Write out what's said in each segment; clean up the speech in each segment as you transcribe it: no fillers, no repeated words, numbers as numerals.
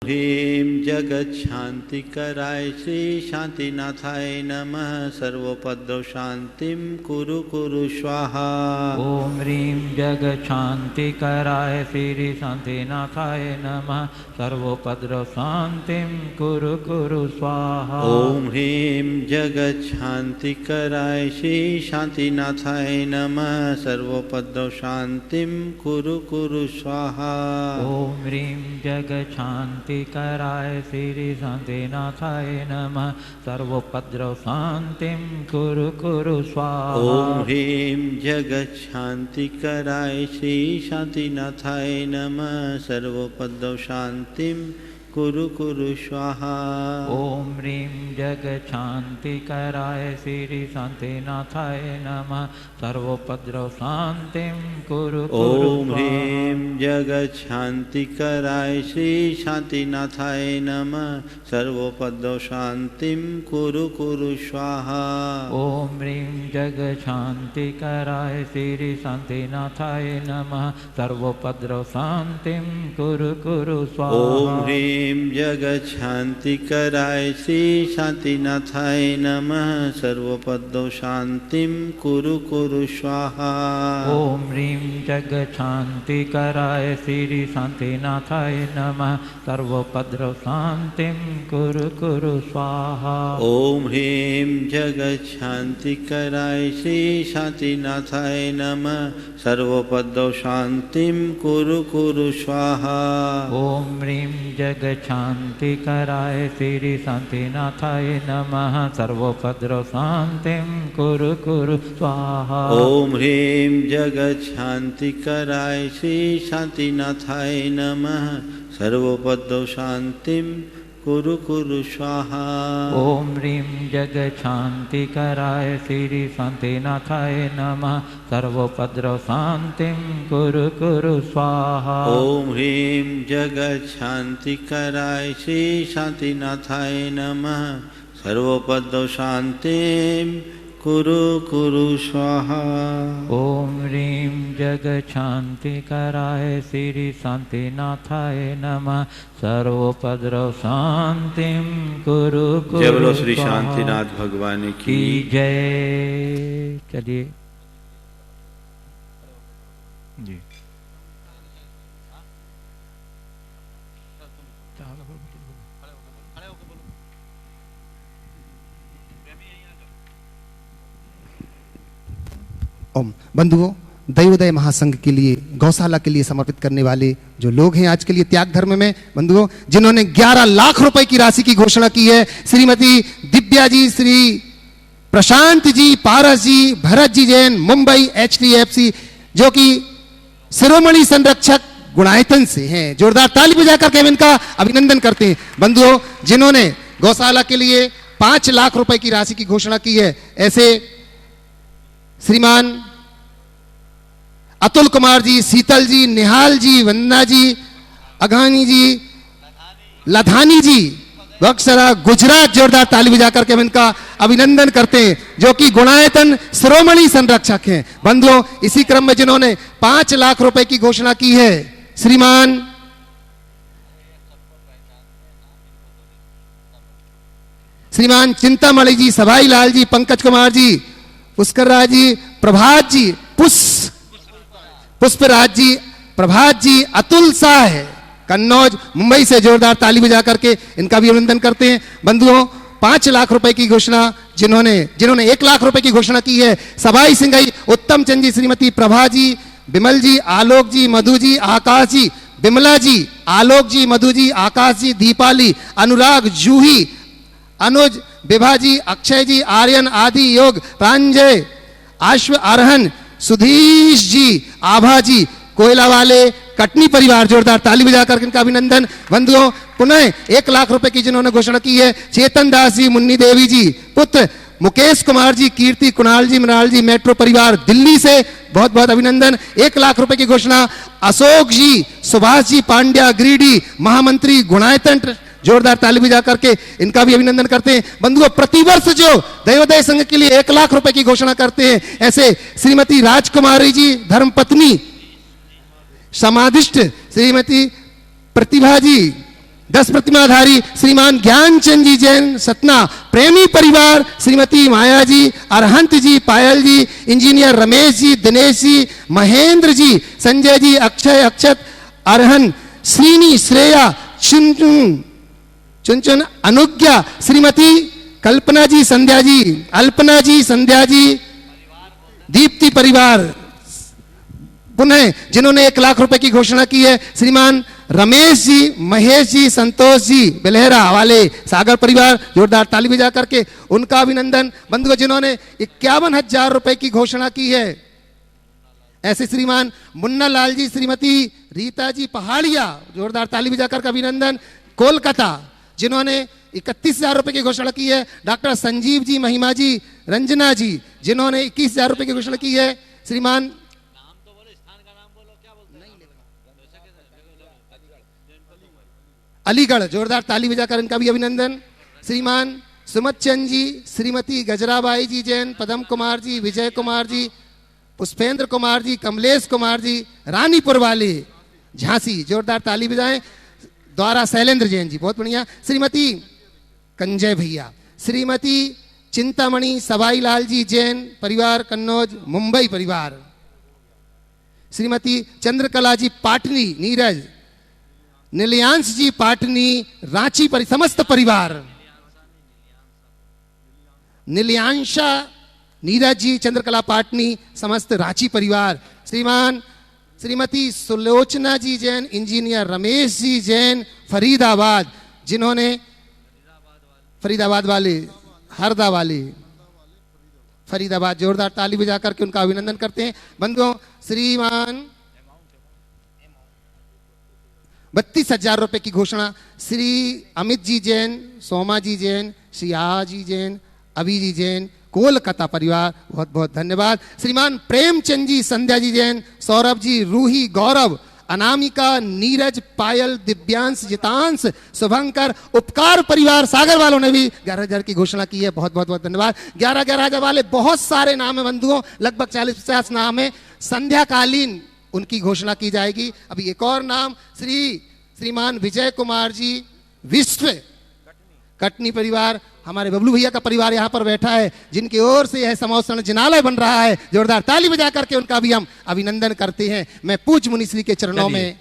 ह्रीं जगत शांति कराय श्री शांतिनाथाय नमः। सर्वोपद्रव शांतिं कुरु कुरु स्वाहा। ओम ह्रीं जगत शांति कराय श्री शांतिनाथाय नमः। सर्वोपद्रव शांतिं कुरु कुरु स्वाहा। ओम ह्रीं जगत शांति कराय श्री शांतिनाथाय नमः। सर्वोपद्रव शांतिं कुरु कुरु स्वाहा। ओम ह्रीं जगत शांति कराय श्री शांतिनाथाय नमः। सर्वोपद्रव शांतिं कुरु कुरु स्वाहा। ओम ह्रीं जगत शांति कराय श्री शांतिनाथाय नमः। सर्वोपद्रव शांतिं कुरु कुरु स्वाहा। ओम ह्रीं जगत शांति कराय श्री शांतिनाथाय नमः। सर्वोपद्रव शांतिं कुरु कुरु ओम ह्रीं जगत शांति कराय श्री शांतिनाथाय नमः। सर्वोपद्रव शांतिं कुरु कुरु स्वाहा। ओम ह्रीं जगत शांति कराय श्री शांतिनाथाय नमः। सर्वोपद्रव शांतिं कुरु कुरु स्वाहा। ओम ह्रीं जगत शांति कराय श्री शांतिनाथाय नमः। सर्वोपद्रव शांतिं कुरु कुरु स्वाहा। ओम ह्रीं जगत शांति कराय श्री शांतिनाथाय नमः। सर्वोपद्रव शांतिं कुरु कुरु स्वाहा। ओम ह्रीं जगत शांति कराय श्री शांतिनाथाय नमः। सर्वोपद्रव शांतिं कुरु कुरु स्वाहा। ओम ह्रीं जगत शांति कराय श्री शांतिनाथाय नमः। सर्वोपद्रव शांतिं कुरु कुरु स्वाहा। ओम ह्रीं जगत शांति कराय श्री शांतिनाथाय नमः। सर्वोपद्रव शांतिं कुरु कुरु स्वाहा। ओम ह्रीं जगत शांति कराय श्री शांतिनाथाय नमः। सर्वोपद्रव शांतिं कुरु कुरु स्वाहा। ओम ह्रीं जगत शांति कराय श्री शांतिनाथाय नमः। सर्वोपद्रव शांतिं कुरु कुरु स्वाहा। ओम ह्रीं जगत शांति कराय श्री शांतिनाथाय नमः। सर्वोपद्रव शांतिं कुरु कुरु जय बोलो श्री स्वाहा। शांतिनाथ भगवान की जय। चलिए जी। ओम बंधुओं, दैवोदय महासंघ के लिए, गौशाला के लिए समर्पित करने वाले जो लोग हैं आज के लिए त्याग धर्म में, बंधुओं जिन्होंने 11 लाख रुपए की राशि की घोषणा की है, श्रीमती दिव्या जी, श्री प्रशांत जी, पारस जी, भरत जी जैन, मुंबई HDFC, जो कि शिरोमणि संरक्षक गुणायतन से हैं। जोरदार ताली बजा करके हम इनका अभिनंदन करते हैं। बंधुओं जिन्होंने गौशाला के लिए 5 लाख रुपए की राशि की घोषणा की है, ऐसे श्रीमान अतुल कुमार जी, शीतल जी, निहाल जी, वंदना जी, अघानी जी, लधानी जी, बक्सरा गुजरात। जोरदार ताली बजा करके हम इनका अभिनंदन करते हैं, जो कि गुणायतन शिरोमणि संरक्षक हैं। बंधुओं इसी क्रम में जिन्होंने 5 लाख रुपए की घोषणा की है, श्रीमान चिंतामणि जी, सभाई लाल जी, पंकज कुमार जी, पुष्कर राज जी, प्रभात जी, पुष्पराज जी, प्रभात जी, अतुल शाह कन्नौज मुंबई से। जोरदार ताली बजा करके इनका भी अभिनंदन करते हैं। बंधुओं 5 लाख रुपए की घोषणा जिन्होंने 1 लाख रुपए की घोषणा की है, सबाई सिंघई, उत्तम चंद जी, श्रीमती प्रभा जी, विमल जी, आलोक जी, मधु जी, आकाश जी, विमला जी, आलोक जी, मधु जी, आकाश जी, दीपाली, अनुराग, जूही, अनुज, विभा जी, अक्षय जी, आर्यन, आदि, योग, प्रांजय, आश्व, आरहन, सुधीश जी, आभा जी, कोयला वाले, कटनी परिवार। जोरदार ताली बजाकर इनका अभिनंदन। बंधुओं पुनः 1 लाख रुपए की जिन्होंने घोषणा की है, चेतन दास जी, मुन्नी देवी जी, पुत्र मुकेश कुमार जी, कीर्ति, कुणाल जी, मृणाल जी, मेट्रो परिवार दिल्ली से, बहुत बहुत अभिनंदन। 1 लाख रुपए की घोषणा अशोक जी, सुभाष जी, पांड्या, गिरिडीह, महामंत्री गुणायतन। जोरदार ताली बजा करके इनका भी अभिनंदन करते हैं। बंधुओं प्रतिवर्ष जो दैवोदय संघ के लिए 1 लाख रुपए की घोषणा करते हैं, ऐसे श्रीमती राजकुमारी जी, धर्मपत्नी, समाधिष्ठ श्रीमती प्रतिभा जी, 10 प्रतिमाधारी श्रीमान ज्ञानचंद जी जैन सतना, प्रेमी परिवार श्रीमती माया जी, अरहंत जी, पायल जी, इंजीनियर रमेश जी, दिनेश जी, महेंद्र जी, संजय जी, अक्षय, अक्षत, अरहन, श्रीनी, श्रेया, चुनचुन, अनुज्ञा, श्रीमती कल्पना जी, संध्या जी, अल्पना जी, संध्या जी, दीप्ति परिवार। पुनः जिन्होंने 1 लाख रुपए की घोषणा की है श्रीमान रमेश जी, महेश जी, संतोष जी, बेलहरा वाले सागर परिवार, जोरदार ताली बजा करके उनका अभिनंदन। बंधुओं, जिन्होंने 51,000 रुपए की घोषणा की है ऐसे श्रीमान मुन्ना लाल जी, श्रीमती रीता जी पहाड़िया, जोरदार ताली बजा करके अभिनंदन। कोलकाता जिन्होंने 31,000 रुपए की घोषणा की है डॉक्टर संजीव जी, महिमा जी, रंजना जी, जिन्होंने 21,000 रुपए की घोषणा की है श्रीमान अलीगढ़, जोरदार ताली बजाकर इनका भी अभिनंदन। श्रीमान सुमत चंद जी, श्रीमती गजराबाई जी जैन, पदम कुमार जी, विजय कुमार जी, पुष्पेंद्र कुमार जी, कमलेश कुमार जी, रानीपुर वाले झांसी, जोरदार ताली बजाएं। द्वारा शैलेंद्र जैन जी, बहुत बढ़िया। श्रीमती कंजय भैया, श्रीमती चिंतामणि सवाई लाल जी जैन परिवार कन्नौज मुंबई परिवार, श्रीमती चंद्रकला जी पाटनी नीरज, नीलियांश जी पाटनी रांची समस्त परिवार, नीलियांशा नीरज जी, चंद्रकला पाटनी समस्त रांची परिवार। श्रीमान श्रीमती सुलोचना जी जैन, इंजीनियर रमेश जी जैन फरीदाबाद, जिन्होंने फरीदाबाद वाले हरदा वाले फरीदाबाद, जोरदार ताली बजा करके उनका अभिनंदन करते हैं। बंधुओं, श्रीमान 32,000 रुपए की घोषणा श्री अमित जी जैन, सोमा जी जैन, श्री जी जैन, अभी जी जैन, कोलकाता परिवार, बहुत बहुत धन्यवाद। श्रीमान प्रेमचंद जी, संध्या जी जैन, सौरभ जी, रूही, गौरव, अनामिका, नीरज, पायल, दिव्यांश, जितांश, शुभंकर, उपकार परिवार सागर वालों ने भी 11,000 की घोषणा की है, बहुत बहुत बहुत धन्यवाद। 11,000 वाले बहुत सारे नाम है बंधुओं, लगभग 40-50 नाम है। संध्याकालीन उनकी घोषणा की जाएगी। अभी एक और नाम श्रीमान विजय कुमार जी विश्व, कटनी परिवार, हमारे बबलू भैया का परिवार यहाँ पर बैठा है, जिनकी ओर से यह समोसन जिनालय बन रहा है, जोरदार ताली बजा करके उनका भी हम अभिनंदन करते हैं। मैं पूज्य मुनिश्री के चरणों में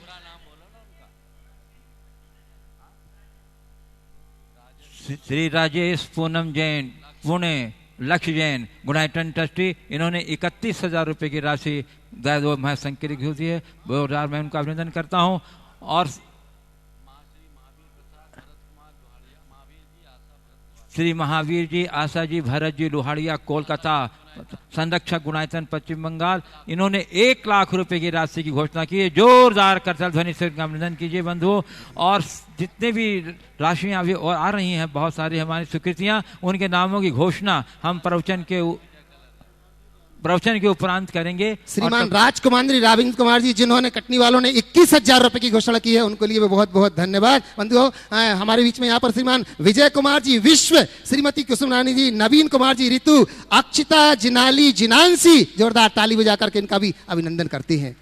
श्री राजेश पूनम जैन पुणे, लक्ष्य जैन गुणायतन ट्रस्टी, इन्होंने 31,000 रुपए की राशि महासंघ के लिए घोषित है, जोरदार मैं उनका अभिनंदन करता हूं। और श्री महावीर जी, आशा जी, भरत जी लोहाड़िया कोलकाता, संरक्षक गुणायतन पश्चिम बंगाल, इन्होंने 1 लाख रुपए की राशि की घोषणा की है, जोरदार करताल ध्वनि से उनका अभिनंदन कीजिए बंधुओं। और जितने भी राशियां अभी और आ रही हैं, बहुत सारी हमारी स्वीकृतियां, उनके नामों की घोषणा हम प्रवचन के उपरांत करेंगे। श्रीमान राजकुमार राविंद्र कुमार जी, जिन्होंने कटनी वालों ने 21,000 रुपए की घोषणा की है, उनके लिए भी बहुत बहुत धन्यवाद। बंधुओं, हमारे बीच में यहाँ पर श्रीमान विजय कुमार जी विश्व, श्रीमती कुसुम रानी जी, नवीन कुमार जी ऋतु, अक्षिता, जिनाली, जिनांसी, जोरदार ताली बजा करके इनका भी अभिनंदन करते हैं।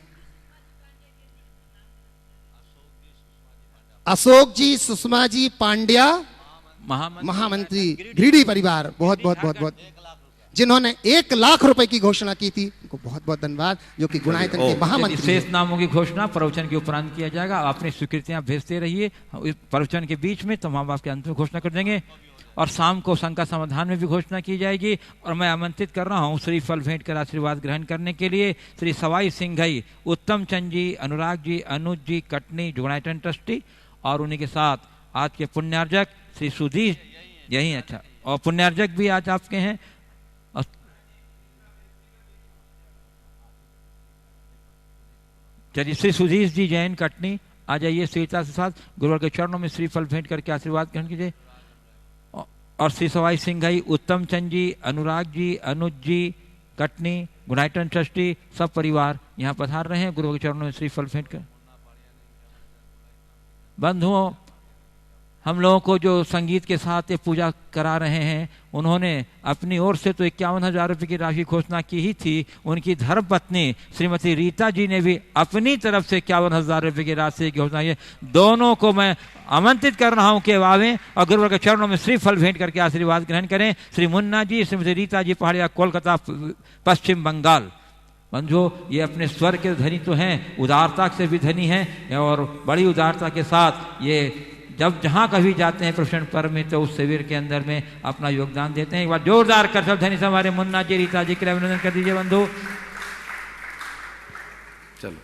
अशोक जी, सुषमा जी पांड्या महामंत्री ग्रीडी परिवार, बहुत बहुत बहुत बहुत, जिन्होंने 1 लाख रुपए की घोषणा की थी, उनको बहुत बहुत धन्यवाद, जो कि गुणायतन के महामंत्री। शेष नामों की घोषणा प्रवचन के उपरांत किया जाएगा। अपनी स्वीकृतियां भेजते रहिए प्रवचन के बीच में, तो हम आपके अंत में घोषणा कर देंगे। और शाम को संघ का समाधान में भी घोषणा की जाएगी। और मैं आमंत्रित कर रहा हूँ श्री फल भेंट कर आशीर्वाद ग्रहण करने के लिए श्री सवाई सिंघई, उत्तम चंद जी, अनुराग जी, अनुज जी, कटनी गुणायतन ट्रस्टी, और उन्हीं के साथ आज के पुण्यार्जक श्री सुधीर, यही अच्छा, और पुण्यार्जक भी आज आपके हैं। चलिए, श्री सुधीर जी जैन कटनी आ जाइए स्वीता के साथ, गुरुवर के चरणों में श्री फल भेंट करके आशीर्वाद ग्रहण कीजिए। और श्री सवाई सिंघई, उत्तम चंद जी, अनुराग जी, अनुज जी, कटनी गुणायतन ट्रस्टी, सब परिवार यहाँ पधार रहे हैं, गुरुवर के चरणों में श्री फल भेंट कर। बंधुओं, हम लोगों को जो संगीत के साथ ये पूजा करा रहे हैं, उन्होंने अपनी ओर से तो 51,000 रुपये की राशि घोषणा की ही थी। उनकी धर्मपत्नी श्रीमती रीता जी ने भी अपनी तरफ से 51,000 रुपये की राशि की घोषणा की। दोनों को मैं आमंत्रित कर रहा हूँ कि आवें और गुरुवर के चरणों में श्रीफल भेंट करके आशीर्वाद ग्रहण करें। श्री मुन्ना जी, श्रीमती रीता जी, पहाड़िया, कोलकाता, पश्चिम बंगाल। बंधुओं, ये अपने स्वर के धनी तो हैं, उदारता से भी धनी हैं और बड़ी उदारता के साथ ये जब जहाँ कभी जाते हैं प्रश्न पर्व में तो उस शिविर के अंदर में अपना योगदान देते हैं। एक बार जोरदार कर सब धनी से हमारे मुन्ना जी, रीता जी के लिए अभिनंदन कर दीजिए बंधु।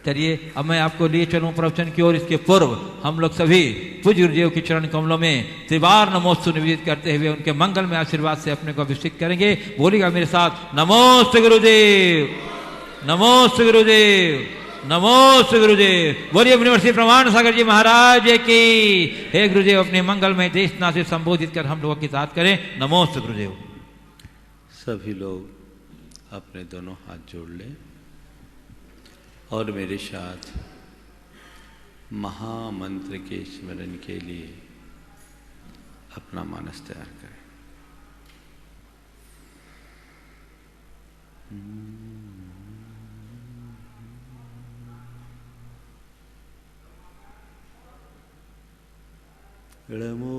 चलिए अब मैं आपको लिए चलूं प्रवचन की ओर। इसके पूर्व हम लोग सभी पूज्य गुरुदेव के चरण कमलों में त्रिवार नमोस्तु निवेदित करते हुए उनके मंगल में आशीर्वाद से अपने को अभिषेक करेंगे। बोलिएगा मेरे साथ, नमोस्तु गुरुदेव, नमोस्तु गुरुदेव, नमोस्तु गुरुदेव। बोलिए यूनिवर्सिटी प्रमाण सागर जी महाराज की। हे गुरुदेव, अपने मंगल में देशना से संबोधित कर हम लोगों की तात करें। नमोस्तु गुरुदेव। सभी लोग अपने दोनों हाथ जोड़ लें और मेरे साथ महामंत्र के स्मरण के लिए अपना मानस तैयार करें। नमो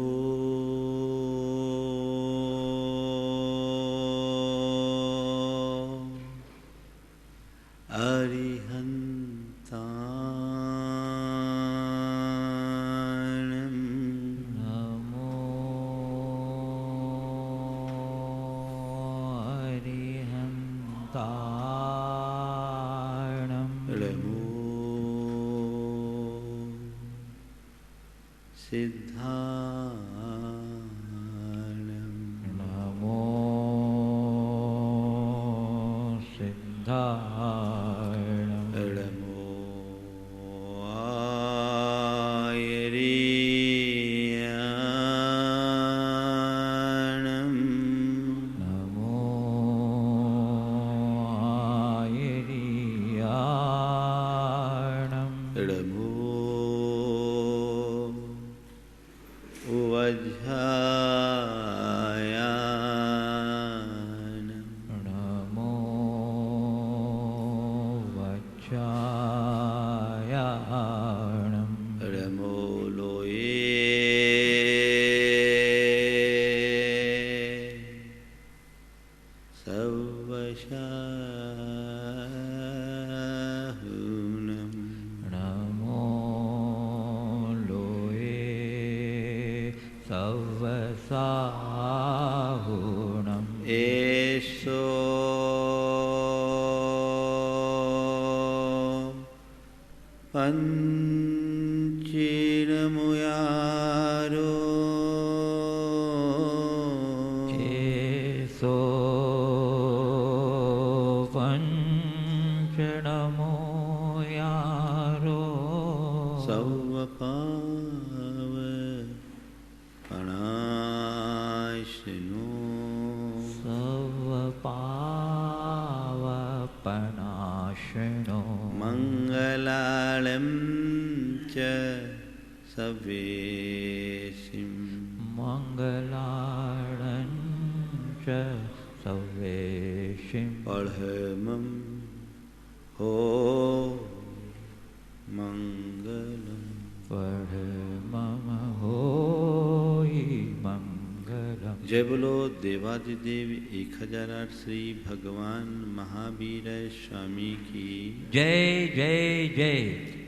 जय बोलो देवादिदेव 1008 श्री भगवान महावीर स्वामी की जय जय जय।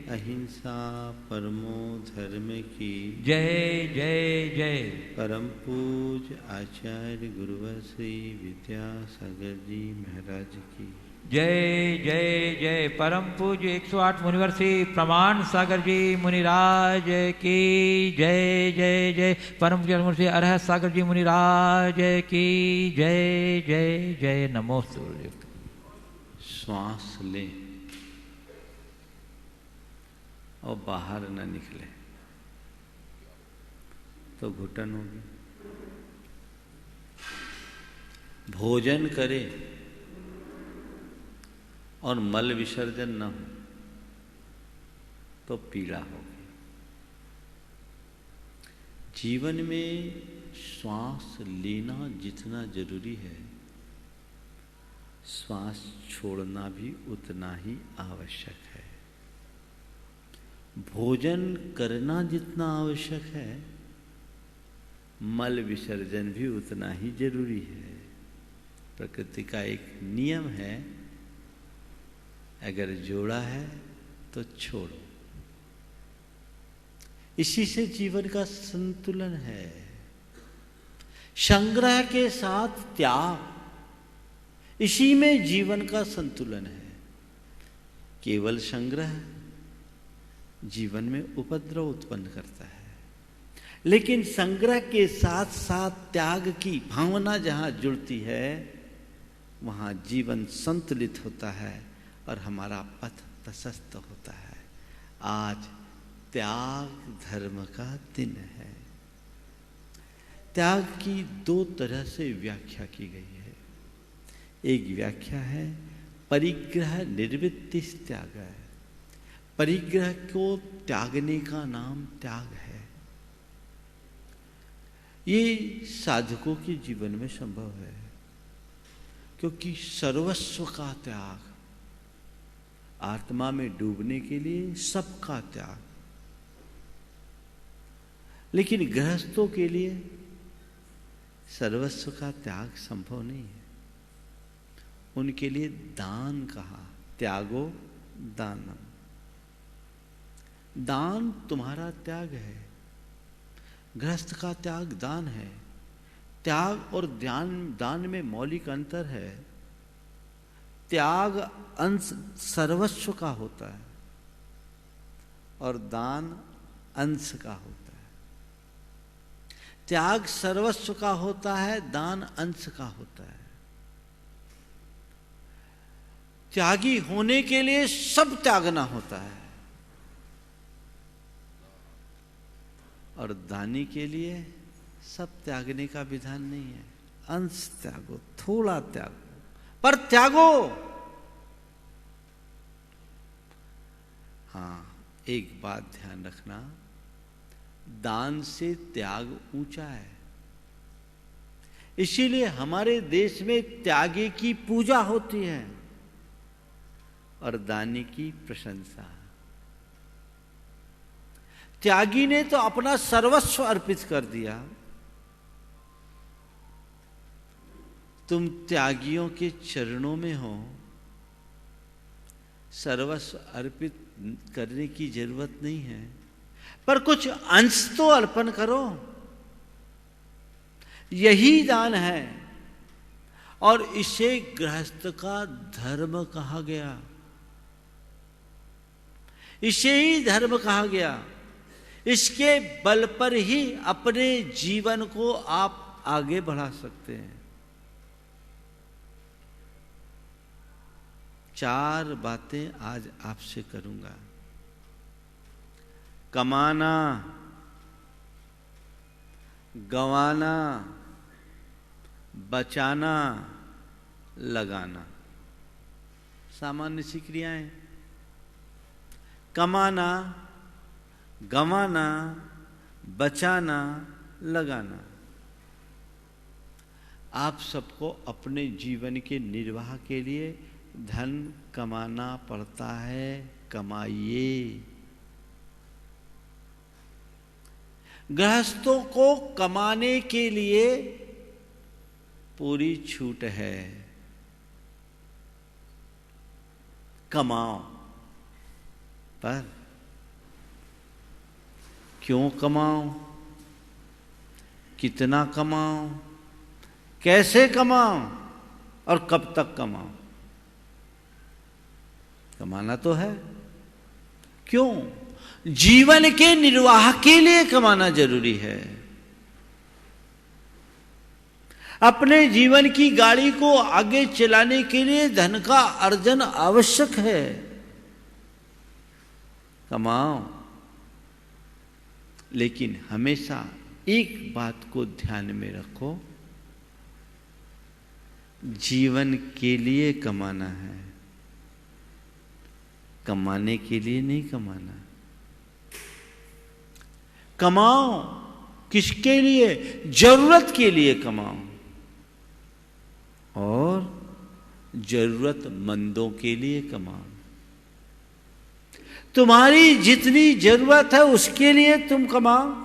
अहिंसा परमो धर्म की जय जय जय। परम पूज्य आचार्य गुरुवर श्री विद्यासागर जी महाराज की जय जय जय। परम पूज्य 108 मुनिवर श्री प्रमाण सागर जी मुनिराज की जय जय जय। परम पूज्य श्री अरहत सागर जी मुनिराज की जय जय जय। नमोस्तुते। श्वास लें और बाहर न निकले तो घुटन होगी। भोजन करें और मल विसर्जन न हो तो पीड़ा होगी। जीवन में श्वास लेना जितना जरूरी है, श्वास छोड़ना भी उतना ही आवश्यक है। भोजन करना जितना आवश्यक है, मल विसर्जन भी उतना ही जरूरी है। प्रकृति का एक नियम है, अगर जोड़ा है तो छोड़ो। इसी से जीवन का संतुलन है। संग्रह के साथ त्याग, इसी में जीवन का संतुलन है। केवल संग्रह जीवन में उपद्रव उत्पन्न करता है, लेकिन संग्रह के साथ साथ त्याग की भावना जहां जुड़ती है, वहां जीवन संतुलित होता है और हमारा पथ प्रशस्त होता है। आज त्याग धर्म का दिन है। त्याग की दो तरह से व्याख्या की गई है। एक व्याख्या है परिग्रह निर्वृत्ति त्याग है। परिग्रह को त्यागने का नाम त्याग है। ये साधकों के जीवन में संभव है, क्योंकि सर्वस्व का त्याग, आत्मा में डूबने के लिए सबका त्याग। लेकिन गृहस्थों के लिए सर्वस्व का त्याग संभव नहीं है। उनके लिए दान कहा, त्यागो दानम। दान तुम्हारा त्याग है। गृहस्थ का त्याग दान है। त्याग और दान में मौलिक अंतर है। त्याग अंश सर्वस्व का होता है और दान अंश का होता है। त्याग सर्वस्व का होता है, दान अंश का होता है। त्यागी होने के लिए सब त्यागना होता है, और दानी के लिए सब त्यागने का विधान नहीं है। अंश त्यागो, थोड़ा त्यागो, पर त्यागो। हाँ, एक बात ध्यान रखना, दान से त्याग ऊंचा है। इसीलिए हमारे देश में त्यागी की पूजा होती है और दानी की प्रशंसा। त्यागी ने तो अपना सर्वस्व अर्पित कर दिया। तुम त्यागियों के चरणों में हो, सर्वस्व अर्पित करने की जरूरत नहीं है, पर कुछ अंश तो अर्पण करो। यही दान है और इसे गृहस्थ का धर्म कहा गया। इसे ही धर्म कहा गया। इसके बल पर ही अपने जीवन को आप आगे बढ़ा सकते हैं। 4 बातें आज आपसे करूंगा। कमाना, गंवाना, बचाना, लगाना, सामान्य सी क्रियाएं। कमाना, गंवाना, बचाना, लगाना। आप सबको अपने जीवन के निर्वाह के लिए धन कमाना पड़ता है। कमाइए। गृहस्थों को कमाने के लिए पूरी छूट है। कमाओ, पर क्यों कमाओ, कितना कमाओ, कैसे कमाओ और कब तक कमाओ। कमाना तो है। क्यों? जीवन के निर्वाह के लिए कमाना जरूरी है। अपने जीवन की गाड़ी को आगे चलाने के लिए धन का अर्जन आवश्यक है। कमाओ, लेकिन हमेशा एक बात को ध्यान में रखो, जीवन के लिए कमाना है, कमाने के लिए नहीं कमाना। कमाओ किसके लिए? जरूरत के लिए कमाओ और जरूरतमंदों के लिए कमाओ। तुम्हारी जितनी जरूरत है उसके लिए तुम कमाओ,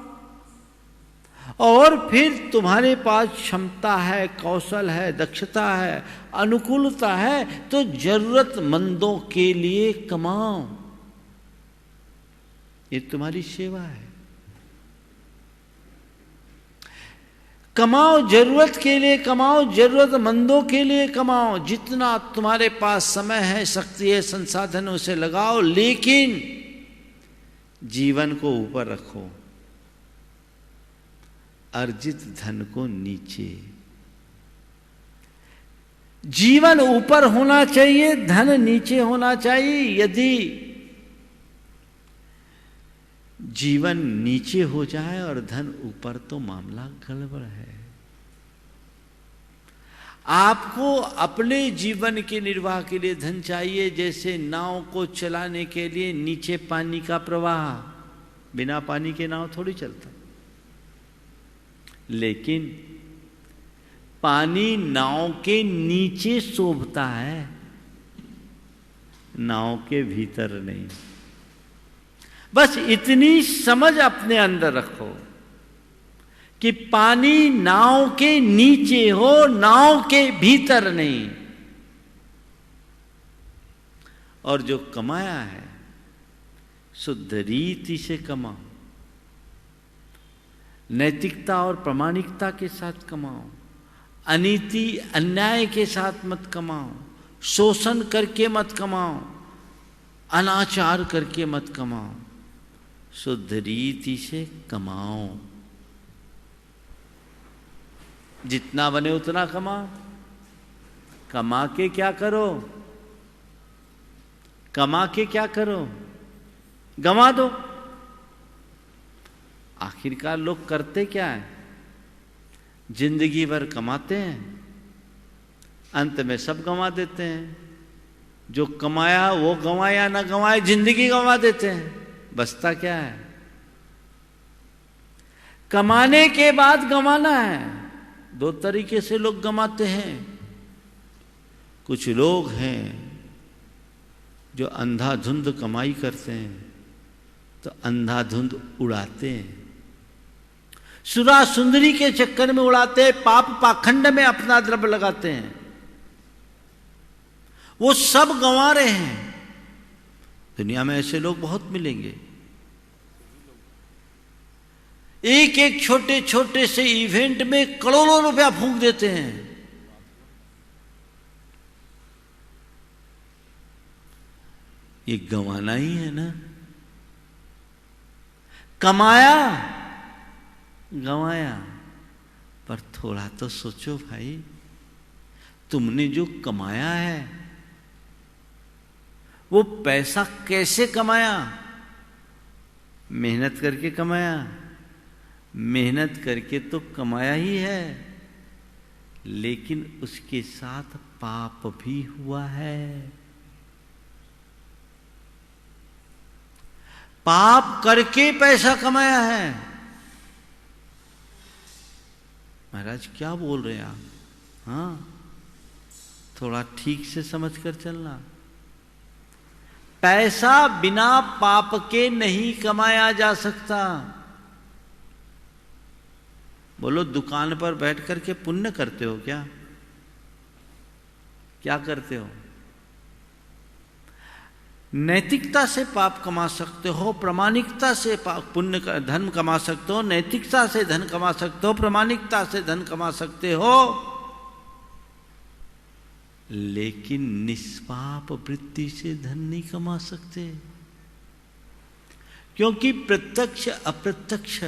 और फिर तुम्हारे पास क्षमता है, कौशल है, दक्षता है, अनुकूलता है, तो जरूरतमंदों के लिए कमाओ। ये तुम्हारी सेवा है। कमाओ, जरूरत के लिए कमाओ, जरूरतमंदों के लिए कमाओ। जितना तुम्हारे पास समय है, शक्ति है, संसाधन, उसे लगाओ, लेकिन जीवन को ऊपर रखो, अर्जित धन को नीचे। जीवन ऊपर होना चाहिए, धन नीचे होना चाहिए। यदि जीवन नीचे हो जाए और धन ऊपर, तो मामला गड़बड़ है। आपको अपने जीवन के निर्वाह के लिए धन चाहिए, जैसे नाव को चलाने के लिए नीचे पानी का प्रवाह, बिना पानी के नाव थोड़ी चलता। लेकिन पानी नाव के नीचे शोभता है, नाव के भीतर नहीं। बस इतनी समझ अपने अंदर रखो कि पानी नाव के नीचे हो, नाव के भीतर नहीं। और जो कमाया है शुद्ध रीति से कमाओ, नैतिकता और प्रामाणिकता के साथ कमाओ, अनीति अन्याय के साथ मत कमाओ, शोषण करके मत कमाओ, अनाचार करके मत कमाओ, शुद्ध रीति से कमाओ। जितना बने उतना कमाओ। कमा के क्या करो? कमा के क्या करो? गंवा दो। आखिरकार लोग करते क्या है? जिंदगी भर कमाते हैं, अंत में सब गंवा देते हैं। जो कमाया वो गंवाया ना गंवाए, जिंदगी गंवा देते हैं। बचता क्या है? कमाने के बाद गंवाना है। दो तरीके से लोग गंवाते हैं। कुछ लोग हैं जो अंधाधुंध कमाई करते हैं, तो अंधाधुंध उड़ाते हैं, सुरा सुंदरी के चक्कर में उड़ाते हैं, पाप पाखंड में अपना द्रव्य लगाते हैं। वो सब गंवा रहे हैं। दुनिया में ऐसे लोग बहुत मिलेंगे। एक एक छोटे छोटे से इवेंट में करोड़ों रुपया फूंक देते हैं। ये गंवाना ही है ना। कमाया, गंवाया, पर थोड़ा तो सोचो भाई, तुमने जो कमाया है वो पैसा कैसे कमाया? मेहनत करके कमाया। मेहनत करके तो कमाया ही है, लेकिन उसके साथ पाप भी हुआ है। पाप करके पैसा कमाया है। महाराज क्या बोल रहे हैं आप? हाँ, थोड़ा ठीक से समझ कर चलना। पैसा बिना पाप के नहीं कमाया जा सकता। बोलो, दुकान पर बैठ करके पुण्य करते हो क्या? क्या करते हो? नैतिकता से पाप कमा सकते हो, प्रामाणिकता से पुण्य धन कमा सकते हो, नैतिकता से धन कमा सकते हो, प्रामाणिकता से धन कमा सकते हो, लेकिन निष्पाप वृत्ति से धन नहीं कमा सकते। क्योंकि प्रत्यक्ष अप्रत्यक्ष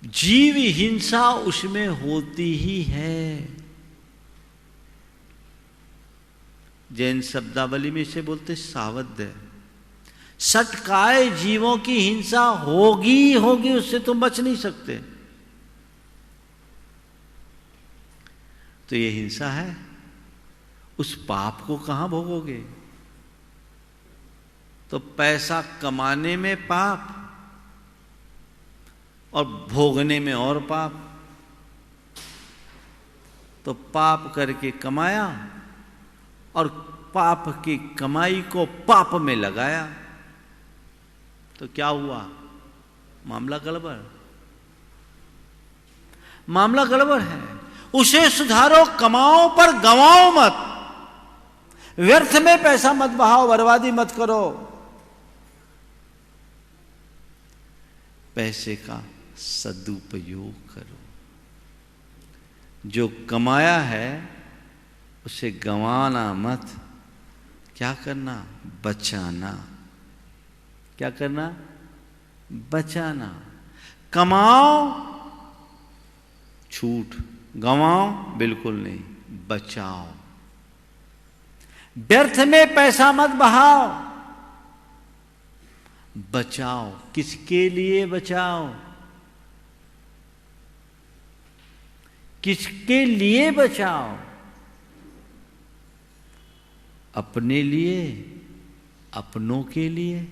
जीव हिंसा उसमें होती ही है। जैन शब्दावली में इसे बोलते सावध। सटकाए जीवों की हिंसा होगी होगी, उससे तुम बच नहीं सकते। तो ये हिंसा है, उस पाप को कहां भोगोगे? तो पैसा कमाने में पाप, और भोगने में और पाप। तो पाप करके कमाया और पाप की कमाई को पाप में लगाया, तो क्या हुआ? मामला गड़बड़, मामला गड़बड़ है। उसे सुधारो, कमाओ पर गंवाओ मत, व्यर्थ में पैसा मत बहाओ, बर्बादी मत करो। पैसे का सदुपयोग करो। जो कमाया है उसे गंवाना मत। क्या करना? बचाना। क्या करना? बचाना। कमाओ छूट, गंवाओ बिल्कुल नहीं, बचाओ। व्यर्थ में पैसा मत बहाओ, बचाओ। किसके लिए बचाओ? किसके लिए बचाओ? अपने लिए, अपनों के लिए।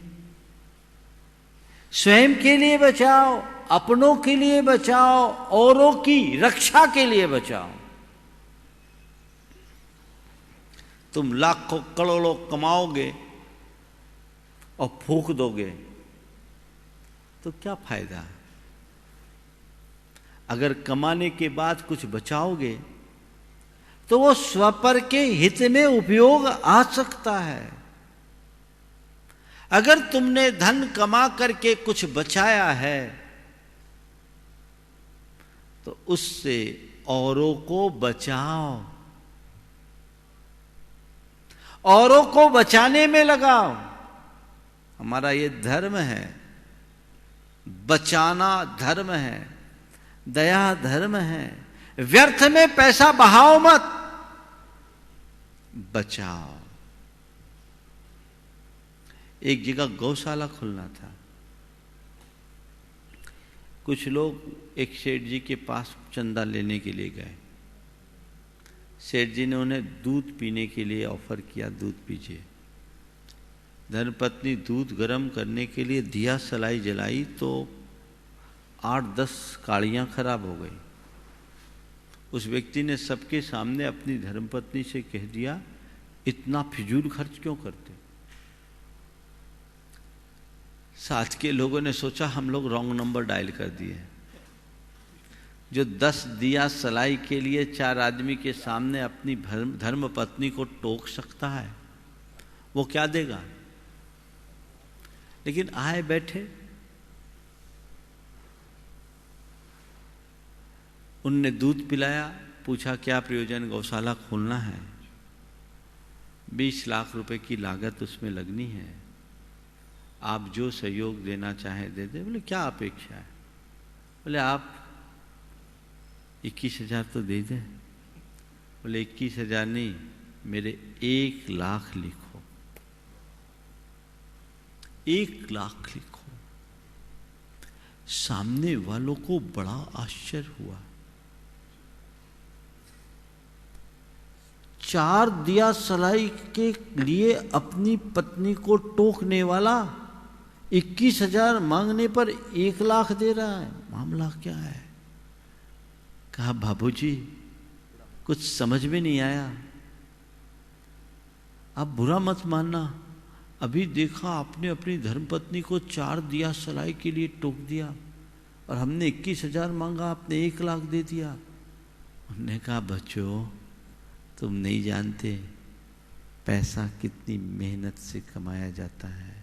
स्वयं के लिए बचाओ, अपनों के लिए बचाओ, औरों की रक्षा के लिए बचाओ। तुम लाखों करोड़ों कमाओगे और फूंक दोगे तो क्या फायदा है? अगर कमाने के बाद कुछ बचाओगे तो वो स्वपर के हित में उपयोग आ सकता है। अगर तुमने धन कमा करके कुछ बचाया है तो उससे औरों को बचाओ, औरों को बचाने में लगाओ। हमारा ये धर्म है, बचाना धर्म है, दया धर्म है। व्यर्थ में पैसा बहाओ मत, बचाओ। एक जगह गौशाला खुलना था। कुछ लोग एक सेठ जी के पास चंदा लेने के लिए गए। सेठ जी ने उन्हें दूध पीने के लिए ऑफर किया, दूध पीजिए। धर्मपत्नी दूध गर्म करने के लिए दिया सलाई जलाई तो 8-10 काड़ियाँ खराब हो गई। उस व्यक्ति ने सबके सामने अपनी धर्मपत्नी से कह दिया, इतना फिजूल खर्च क्यों करते? साथ के लोगों ने सोचा हम लोग रॉन्ग नंबर डायल कर दिए। जो 10 दिया सलाई के लिए 4 आदमी के सामने अपनी धर्म पत्नी को टोक सकता है, वो क्या देगा? लेकिन आए बैठे, उनने दूध पिलाया, पूछा क्या प्रयोजन? गौशाला खोलना है, 20 लाख रुपए की लागत उसमें लगनी है, आप जो सहयोग देना चाहें दे दे। बोले क्या अपेक्षा है? बोले आप 21,000 तो दे दें। बोले 21,000 नहीं, मेरे 1 लाख लिखो, 1 लाख लिखो। सामने वालों को बड़ा आश्चर्य हुआ। 4 दिया सलाई के लिए अपनी पत्नी को टोकने वाला 21,000 मांगने पर 1 लाख दे रहा है, मामला क्या है? कहा बाबूजी कुछ समझ में नहीं आया, आप बुरा मत मानना, अभी देखा आपने अपनी धर्मपत्नी को 4 दिया सलाई के लिए टोक दिया और हमने 21,000 मांगा, आपने 1 लाख दे दिया। उन्होंने कहा बच्चों तुम नहीं जानते पैसा कितनी मेहनत से कमाया जाता है।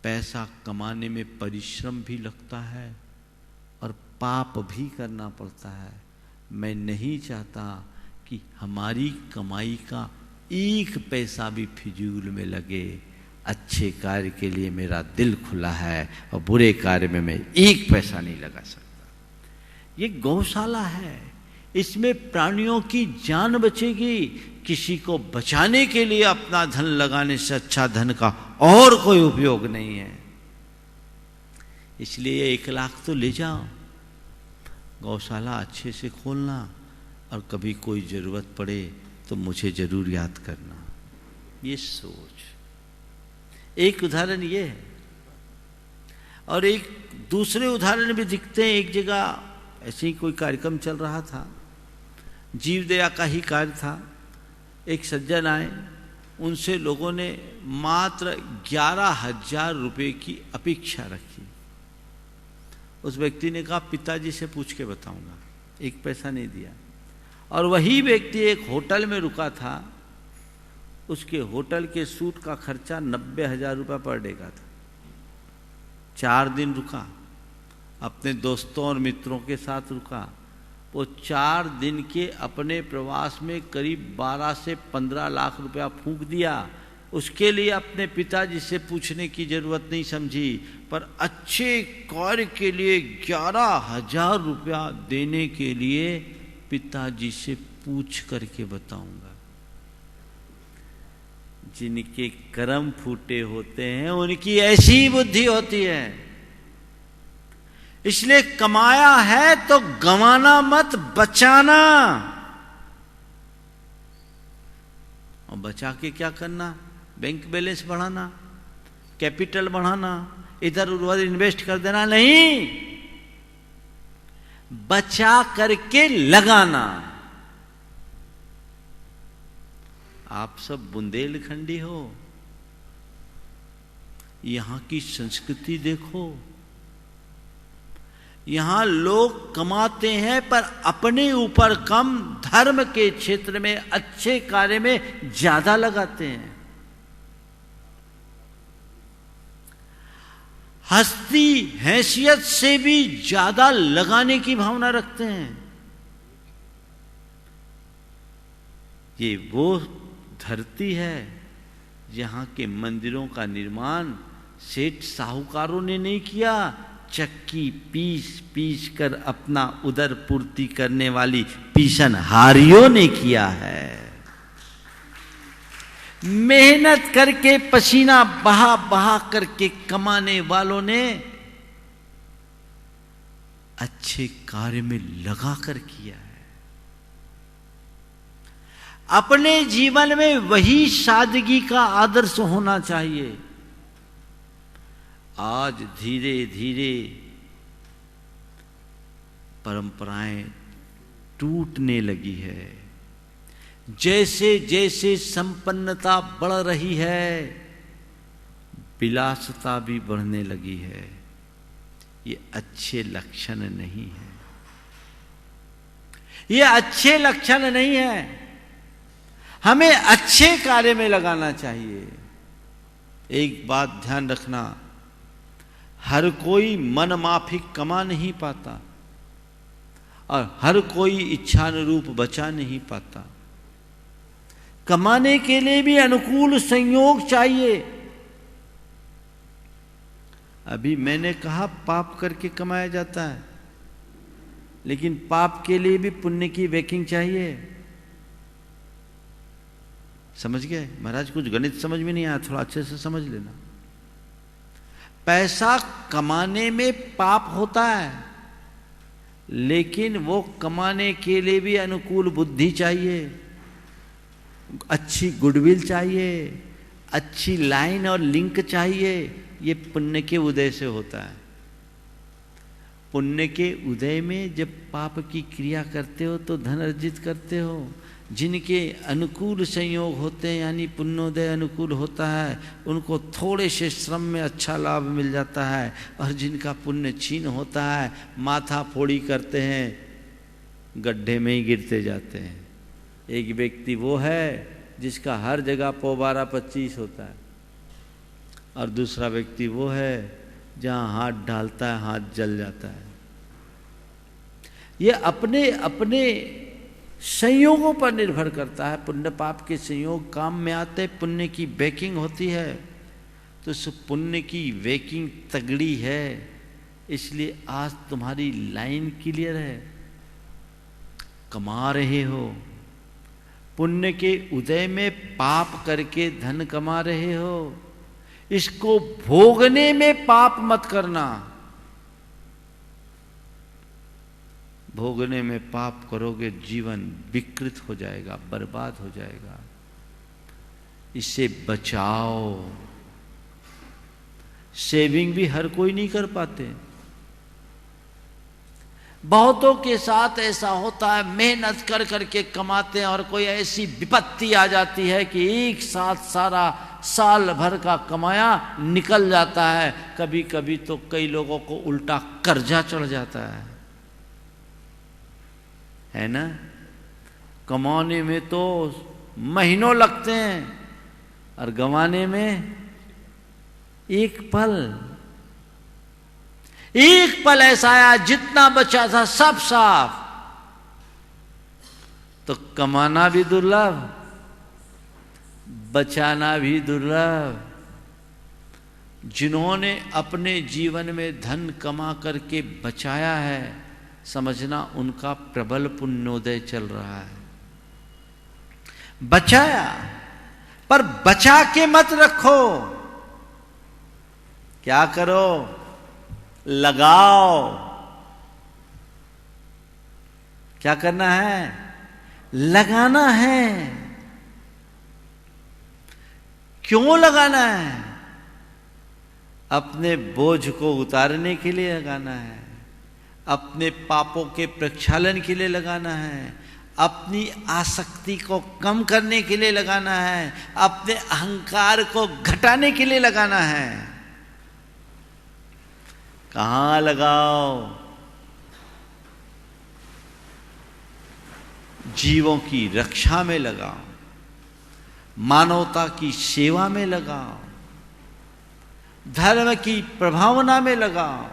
पैसा कमाने में परिश्रम भी लगता है और पाप भी करना पड़ता है। मैं नहीं चाहता कि हमारी कमाई का 1 पैसा भी फिजूल में लगे। अच्छे कार्य के लिए मेरा दिल खुला है और बुरे कार्य में मैं 1 पैसा नहीं लगा सकता। ये गौशाला है, इसमें प्राणियों की जान बचेगी। किसी को बचाने के लिए अपना धन लगाने से अच्छा धन का और कोई उपयोग नहीं है। इसलिए 1 लाख तो ले जाओ, गौशाला अच्छे से खोलना और कभी कोई जरूरत पड़े तो मुझे जरूर याद करना। ये सोच, एक उदाहरण ये है। और एक दूसरे उदाहरण भी दिखते हैं। एक जगह ऐसे ही कोई कार्यक्रम चल रहा था, जीव दया का ही कार्य था। एक सज्जन आए, उनसे लोगों ने मात्र 11,000 रुपये की अपेक्षा रखी। उस व्यक्ति ने कहा पिताजी से पूछ के बताऊंगा, एक पैसा नहीं दिया। और वही व्यक्ति एक होटल में रुका था, उसके होटल के सूट का खर्चा 90,000 रुपये पर डे का था। 4 दिन रुका, अपने दोस्तों और मित्रों के साथ रुका। वो 4 दिन के अपने प्रवास में करीब 12 से 15 लाख रुपया फूंक दिया। उसके लिए अपने पिताजी से पूछने की जरूरत नहीं समझी, पर अच्छे कार्य के लिए 11,000 रुपया देने के लिए पिताजी से पूछ करके बताऊंगा। जिनके कर्म फूटे होते हैं उनकी ऐसी बुद्धि होती है। इसलिए कमाया है तो गंवाना मत, बचाना। और बचा के क्या करना? बैंक बैलेंस बढ़ाना, कैपिटल बढ़ाना, इधर उधर इन्वेस्ट कर देना नहीं, बचा करके लगाना। आप सब बुंदेलखंडी हो, यहां की संस्कृति देखो। यहां लोग कमाते हैं पर अपने ऊपर कम, धर्म के क्षेत्र में अच्छे कार्य में ज्यादा लगाते हैं। हस्ती हैसियत से भी ज्यादा लगाने की भावना रखते हैं। ये वो धरती है जहां के मंदिरों का निर्माण सेठ साहूकारों ने नहीं किया, चक्की पीस पीस कर अपना उदर पूर्ति करने वाली पीसनहारियों ने किया है। मेहनत करके, पसीना बहा बहा करके कमाने वालों ने अच्छे कार्य में लगा कर किया है। अपने जीवन में वही सादगी का आदर्श होना चाहिए। आज धीरे धीरे परंपराएं टूटने लगी है। जैसे जैसे संपन्नता बढ़ रही है, विलासिता भी बढ़ने लगी है। ये अच्छे लक्षण नहीं है, ये अच्छे लक्षण नहीं है। हमें अच्छे कार्य में लगाना चाहिए। एक बात ध्यान रखना, हर कोई मन माफिक कमा नहीं पाता और हर कोई इच्छानुरूप बचा नहीं पाता। कमाने के लिए भी अनुकूल संयोग चाहिए। अभी मैंने कहा पाप करके कमाया जाता है, लेकिन पाप के लिए भी पुण्य की बैकिंग चाहिए। समझ गए महाराज? कुछ गणित समझ में नहीं आया, थोड़ा अच्छे से समझ लेना। पैसा कमाने में पाप होता है, लेकिन वो कमाने के लिए भी अनुकूल बुद्धि चाहिए, अच्छी गुडविल चाहिए, अच्छी लाइन और लिंक चाहिए। ये पुण्य के उदय से होता है। पुण्य के उदय में जब पाप की क्रिया करते हो तो धन अर्जित करते हो। जिनके अनुकूल संयोग होते हैं, यानी पुण्योदय अनुकूल होता है, उनको थोड़े से श्रम में अच्छा लाभ मिल जाता है। और जिनका पुण्य क्षीण होता है, माथा फोड़ी करते हैं, गड्ढे में ही गिरते जाते हैं। एक व्यक्ति वो है जिसका हर जगह पौबारा 25 होता है, और दूसरा व्यक्ति वो है जहां हाथ डालता है हाथ जल जाता है। ये अपने अपने संयोगों पर निर्भर करता है। पुण्य पाप के संयोग काम में आते, पुण्य की बैकिंग होती है, तो उस पुण्य की बैकिंग तगड़ी है। इसलिए आज तुम्हारी लाइन क्लियर है, कमा रहे हो। पुण्य के उदय में पाप करके धन कमा रहे हो, इसको भोगने में पाप मत करना। भोगने में पाप करोगे जीवन विकृत हो जाएगा, बर्बाद हो जाएगा। इससे बचाओ। सेविंग भी हर कोई नहीं कर पाते। बहुतों के साथ ऐसा होता है, मेहनत कर करके कमाते हैं और कोई ऐसी विपत्ति आ जाती है कि एक साथ सारा साल भर का कमाया निकल जाता है। कभी कभी तो कई लोगों को उल्टा कर्जा चढ़ जाता है ना। कमाने में तो महीनों लगते हैं और गंवाने में एक पल ऐसा आया, जितना बचा था सब साफ। तो कमाना भी दुर्लभ, बचाना भी दुर्लभ। जिन्होंने अपने जीवन में धन कमा करके बचाया है, समझना उनका प्रबल पुण्योदय चल रहा है। बचाया, पर बचा के मत रखो। क्या करो? लगाओ। क्या करना है? लगाना है। क्यों लगाना है? अपने बोझ को उतारने के लिए लगाना है, अपने पापों के प्रक्षालन के लिए लगाना है, अपनी आसक्ति को कम करने के लिए लगाना है, अपने अहंकार को घटाने के लिए लगाना है। कहां लगाओ? जीवों की रक्षा में लगाओ, मानवता की सेवा में लगाओ, धर्म की प्रभावना में लगाओ,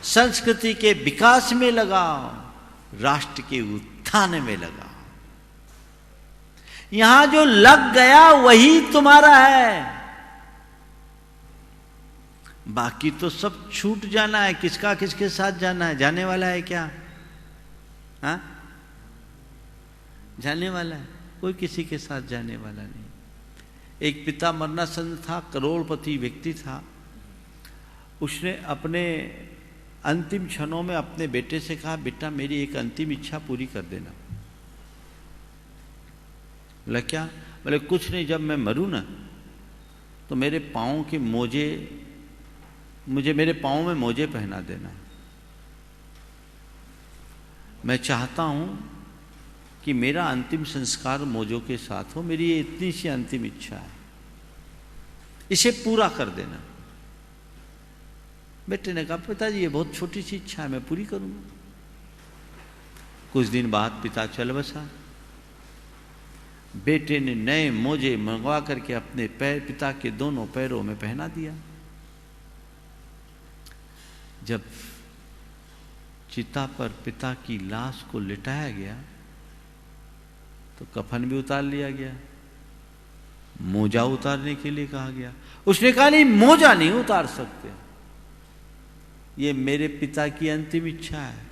संस्कृति के विकास में लगाओ, राष्ट्र के उत्थान में लगाओ। यहां जो लग गया वही तुम्हारा है, बाकी तो सब छूट जाना है। किसका किसके साथ जाना है? जाने वाला है क्या? हाँ, जाने वाला है, कोई किसी के साथ जाने वाला नहीं। एक पिता मरणासन्न था, करोड़पति व्यक्ति था। उसने अपने अंतिम क्षणों में अपने बेटे से कहा, बेटा मेरी एक अंतिम इच्छा पूरी कर देना। बोला क्या? बोले कुछ नहीं, जब मैं मरूं ना तो मेरे पाँव के मोजे, मुझे मेरे पाँव में मोजे पहना देना। मैं चाहता हूं कि मेरा अंतिम संस्कार मोजों के साथ हो। मेरी ये इतनी सी अंतिम इच्छा है, इसे पूरा कर देना। बेटे ने कहा, पिताजी ये बहुत छोटी सी इच्छा है, मैं पूरी करूंगा। कुछ दिन बाद पिता चल बसा। बेटे ने नए मोजे मंगवा करके अपने पिता के दोनों पैरों में पहना दिया। जब चिता पर पिता की लाश को लिटाया गया तो कफन भी उतार लिया गया, मोजा उतारने के लिए कहा गया। उसने कहा नहीं, मोजा नहीं उतार सकते, ये मेरे पिता की अंतिम इच्छा है।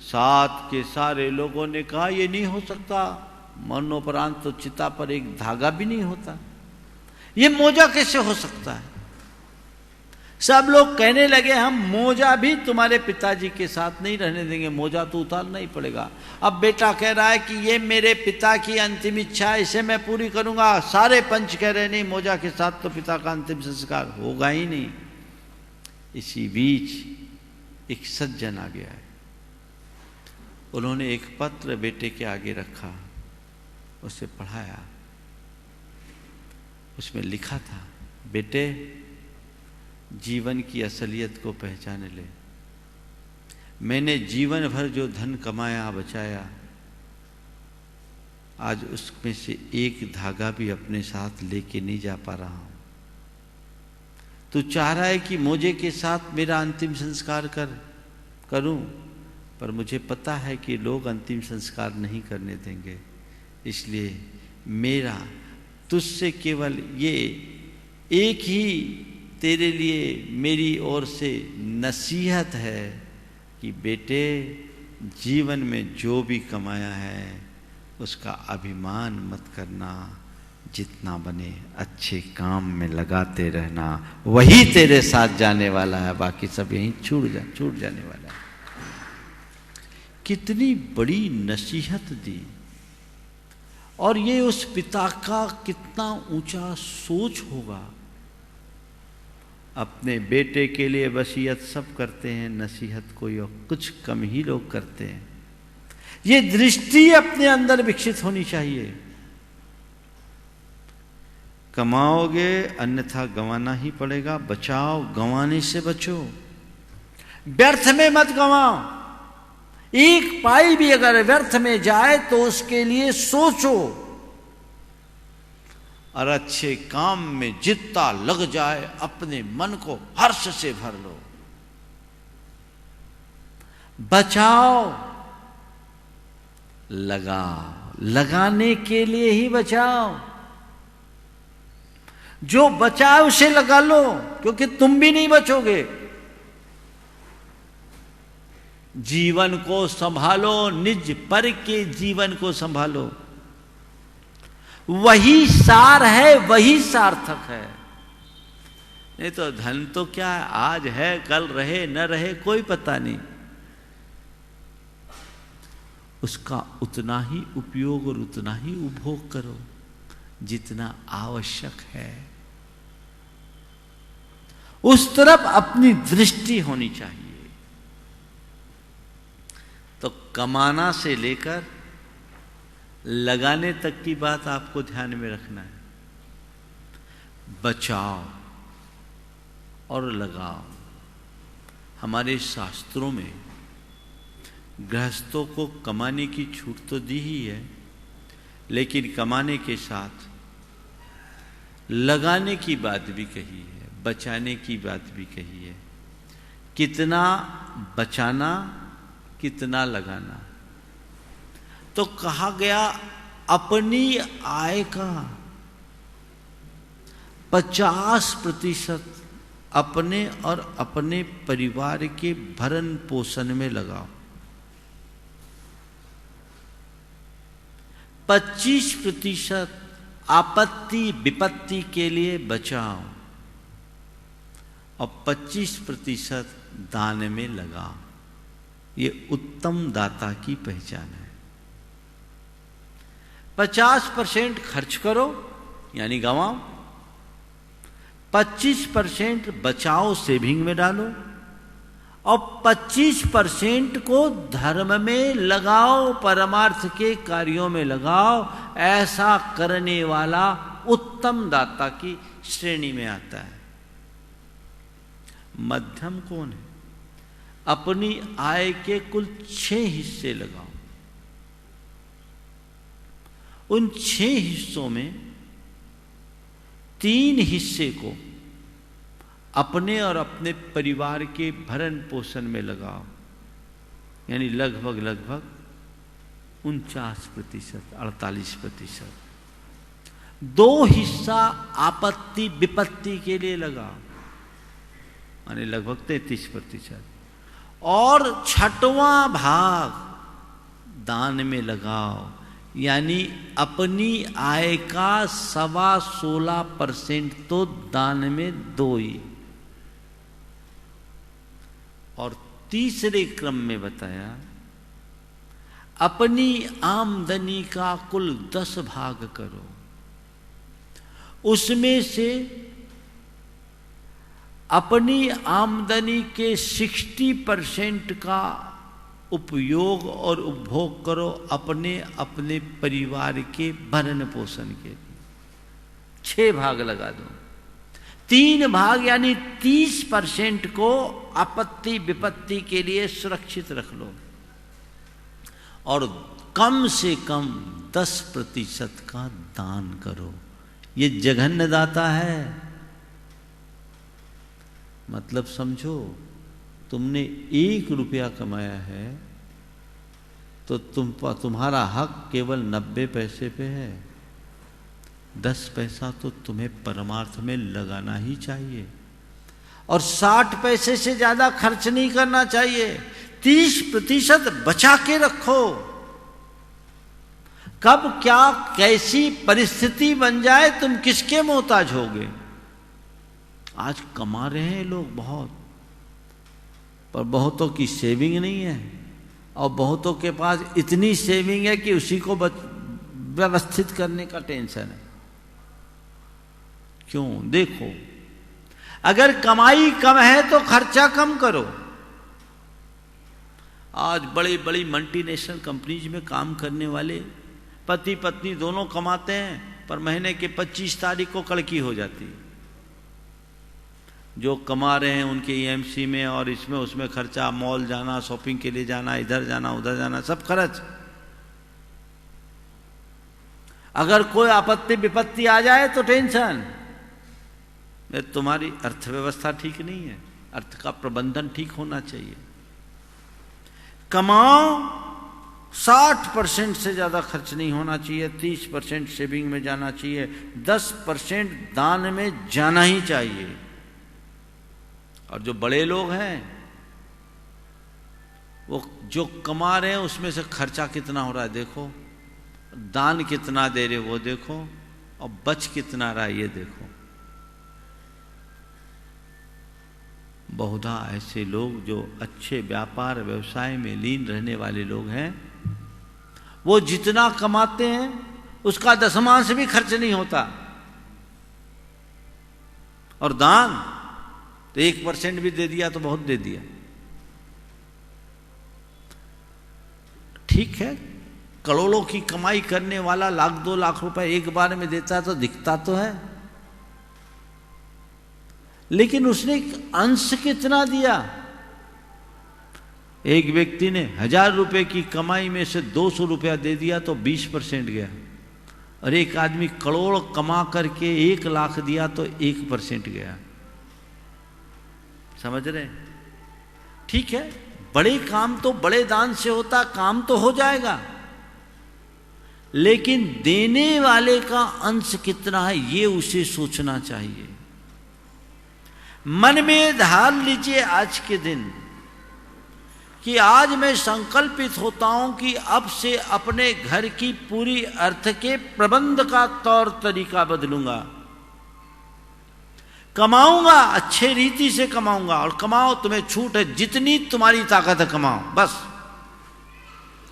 साथ के सारे लोगों ने कहा ये नहीं हो सकता, मरणोपरांत तो चिता पर एक धागा भी नहीं होता, ये मोजा कैसे हो सकता है? सब लोग कहने लगे हम मोजा भी तुम्हारे पिताजी के साथ नहीं रहने देंगे, मोजा तो उतारना ही पड़ेगा। अब बेटा कह रहा है कि ये मेरे पिता की अंतिम इच्छा है, इसे मैं पूरी करूंगा। सारे पंच कह रहे नहीं, मोजा के साथ तो पिता का अंतिम संस्कार होगा ही नहीं। इसी बीच एक सज्जन आ गया है। उन्होंने एक पत्र बेटे के आगे रखा, उसे पढ़ाया। उसमें लिखा था, बेटे जीवन की असलियत को पहचान ले। मैंने जीवन भर जो धन कमाया बचाया, आज उसमें से एक धागा भी अपने साथ लेके नहीं जा पा रहा हूं। तू चाह रहा है कि मोजे के साथ मेरा अंतिम संस्कार करूं, पर मुझे पता है कि लोग अंतिम संस्कार नहीं करने देंगे। इसलिए मेरा तुझसे केवल ये एक ही तेरे लिए मेरी ओर से नसीहत है कि बेटे जीवन में जो भी कमाया है उसका अभिमान मत करना, जितना बने अच्छे काम में लगाते रहना, वही तेरे साथ जाने वाला है, बाकी सब यहीं छूट जाने वाला है। कितनी बड़ी नसीहत दी, और ये उस पिता का कितना ऊंचा सोच होगा। अपने बेटे के लिए वसीयत सब करते हैं, नसीहत कोई और कुछ कम ही लोग करते हैं। ये दृष्टि अपने अंदर विकसित होनी चाहिए। कमाओगे अन्यथा गंवाना ही पड़ेगा, बचाओ गंवाने से बचो, व्यर्थ में मत गंवाओ। एक पाई भी अगर व्यर्थ में जाए तो उसके लिए सोचो, और अच्छे काम में जितना लग जाए अपने मन को हर्ष से भर लो। बचाओ, लगाओ, लगाने के लिए ही बचाओ। जो बचाए उसे लगा लो, क्योंकि तुम भी नहीं बचोगे। जीवन को संभालो, निज पर के जीवन को संभालो। वही सार है, वही सार्थक है। नहीं तो धन तो क्या है, आज है कल रहे न रहे कोई पता नहीं। उसका उतना ही उपयोग और उतना ही उपभोग करो जितना आवश्यक है। उस तरफ अपनी दृष्टि होनी चाहिए। तो कमाना से लेकर लगाने तक की बात आपको ध्यान में रखना है। बचाओ और लगाओ। हमारे शास्त्रों में गृहस्थों को कमाने की छूट तो दी ही है, लेकिन कमाने के साथ लगाने की बात भी कही है, बचाने की बात भी कही है। कितना बचाना, कितना लगाना। तो कहा गया अपनी आय का 50% अपने और अपने परिवार के भरण पोषण में लगाओ। 25% आपत्ति विपत्ति के लिए बचाओ और 25% दान में लगाओ। ये उत्तम दाता की पहचान है। 50% खर्च करो यानी गंवाओ, 25% बचाओ सेविंग में डालो, और 25% को धर्म में लगाओ, परमार्थ के कार्यों में लगाओ। ऐसा करने वाला उत्तम दाता की श्रेणी में आता है। मध्यम कौन है? अपनी आय के कुल 6 हिस्से लगाओ। उन 6 हिस्सों में 3 हिस्से को अपने और अपने परिवार के भरण पोषण में लगाओ, यानी लगभग 49%, 48%। 2 हिस्सा आपत्ति विपत्ति के लिए लगाओ, यानी लगभग 33%, और 6वां भाग दान में लगाओ, यानी अपनी आय का 16.25% तो दान में दो ही। और तीसरे क्रम में बताया अपनी आमदनी का कुल 10 भाग करो, उसमें से अपनी आमदनी के 60% का उपयोग और उपभोग करो अपने अपने परिवार के भरण पोषण के लिए। 6 भाग लगा दो। 3 भाग यानी 30% को आपत्ति विपत्ति के लिए सुरक्षित रख लो, और कम से कम 10% का दान करो। ये जघन्य दाता है। मतलब समझो, तुमने 1 रुपया कमाया है तो तुम्हारा हक केवल 90 पैसे पे है। 10 पैसा तो तुम्हें परमार्थ में लगाना ही चाहिए, और 60 पैसे से ज्यादा खर्च नहीं करना चाहिए। 30% बचा के रखो। कब क्या कैसी परिस्थिति बन जाए तुम किसके मोहताज होगे। आज कमा रहे हैं लोग बहुत, पर बहुतों की सेविंग नहीं है, और बहुतों के पास इतनी सेविंग है कि उसी को व्यवस्थित करने का टेंशन है। क्यों? देखो, अगर कमाई कम है तो खर्चा कम करो। आज बड़ी बड़ी मल्टीनेशनल कंपनीज में काम करने वाले पति पत्नी दोनों कमाते हैं, पर महीने के 25 तारीख को कड़की हो जाती है। जो कमा रहे हैं उनके ईएमसी में और इसमें उसमें खर्चा, मॉल जाना, शॉपिंग के लिए जाना, इधर जाना उधर जाना, सब खर्च। अगर कोई आपत्ति विपत्ति आ जाए तो टेंशन। तुम्हारी अर्थव्यवस्था ठीक नहीं है, अर्थ का प्रबंधन ठीक होना चाहिए। कमाओ, 60% से ज्यादा खर्च नहीं होना चाहिए, 30% सेविंग में जाना चाहिए, 10% दान में जाना ही चाहिए। और जो बड़े लोग हैं वो जो कमा रहे हैं उसमें से खर्चा कितना हो रहा है देखो, दान कितना दे रहे वो देखो, और बच कितना रहा ये देखो। बहुधा ऐसे लोग जो अच्छे व्यापार व्यवसाय में लीन रहने वाले लोग हैं, वो जितना कमाते हैं उसका 10वांश भी खर्च नहीं होता। और दान तो 1% भी दे दिया तो बहुत दे दिया। ठीक है, करोड़ों की कमाई करने वाला 1-2 लाख रुपए एक बार में देता है तो दिखता तो है, लेकिन उसने अंश कितना दिया। एक व्यक्ति ने 1000 रुपए की कमाई में से 200 रुपया दे दिया तो 20% गया, और एक आदमी करोड़ कमा करके 1 लाख दिया तो 1% गया। समझ रहे? ठीक है, बड़े काम तो बड़े दान से होता, काम तो हो जाएगा, लेकिन देने वाले का अंश कितना है ये उसे सोचना चाहिए। मन में धार लीजिए आज के दिन कि आज मैं संकल्पित होता हूं कि अब से अपने घर की पूरी अर्थ के प्रबंध का तौर तरीका बदलूंगा। कमाऊंगा, अच्छे रीति से कमाऊंगा, और कमाओ, तुम्हें छूट है, जितनी तुम्हारी ताकत है कमाओ। बस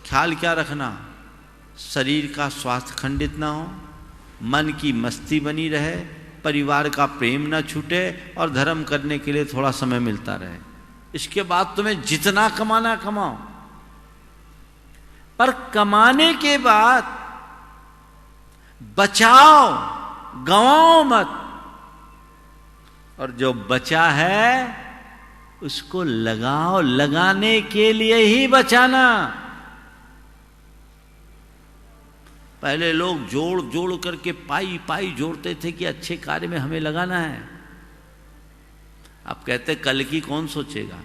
ख्याल क्या रखना, शरीर का स्वास्थ्य खंडित ना हो, मन की मस्ती बनी रहे, परिवार का प्रेम ना छूटे, और धर्म करने के लिए थोड़ा समय मिलता रहे। इसके बाद तुम्हें जितना कमाना कमाओ, पर कमाने के बाद बचाओ, गंवाओ मत। और जो बचा है उसको लगाओ, लगाने के लिए ही बचाना। पहले लोग जोड़ जोड़ करके पाई पाई जोड़ते थे कि अच्छे कार्य में हमें लगाना है। अब कहते कल की कौन सोचेगा।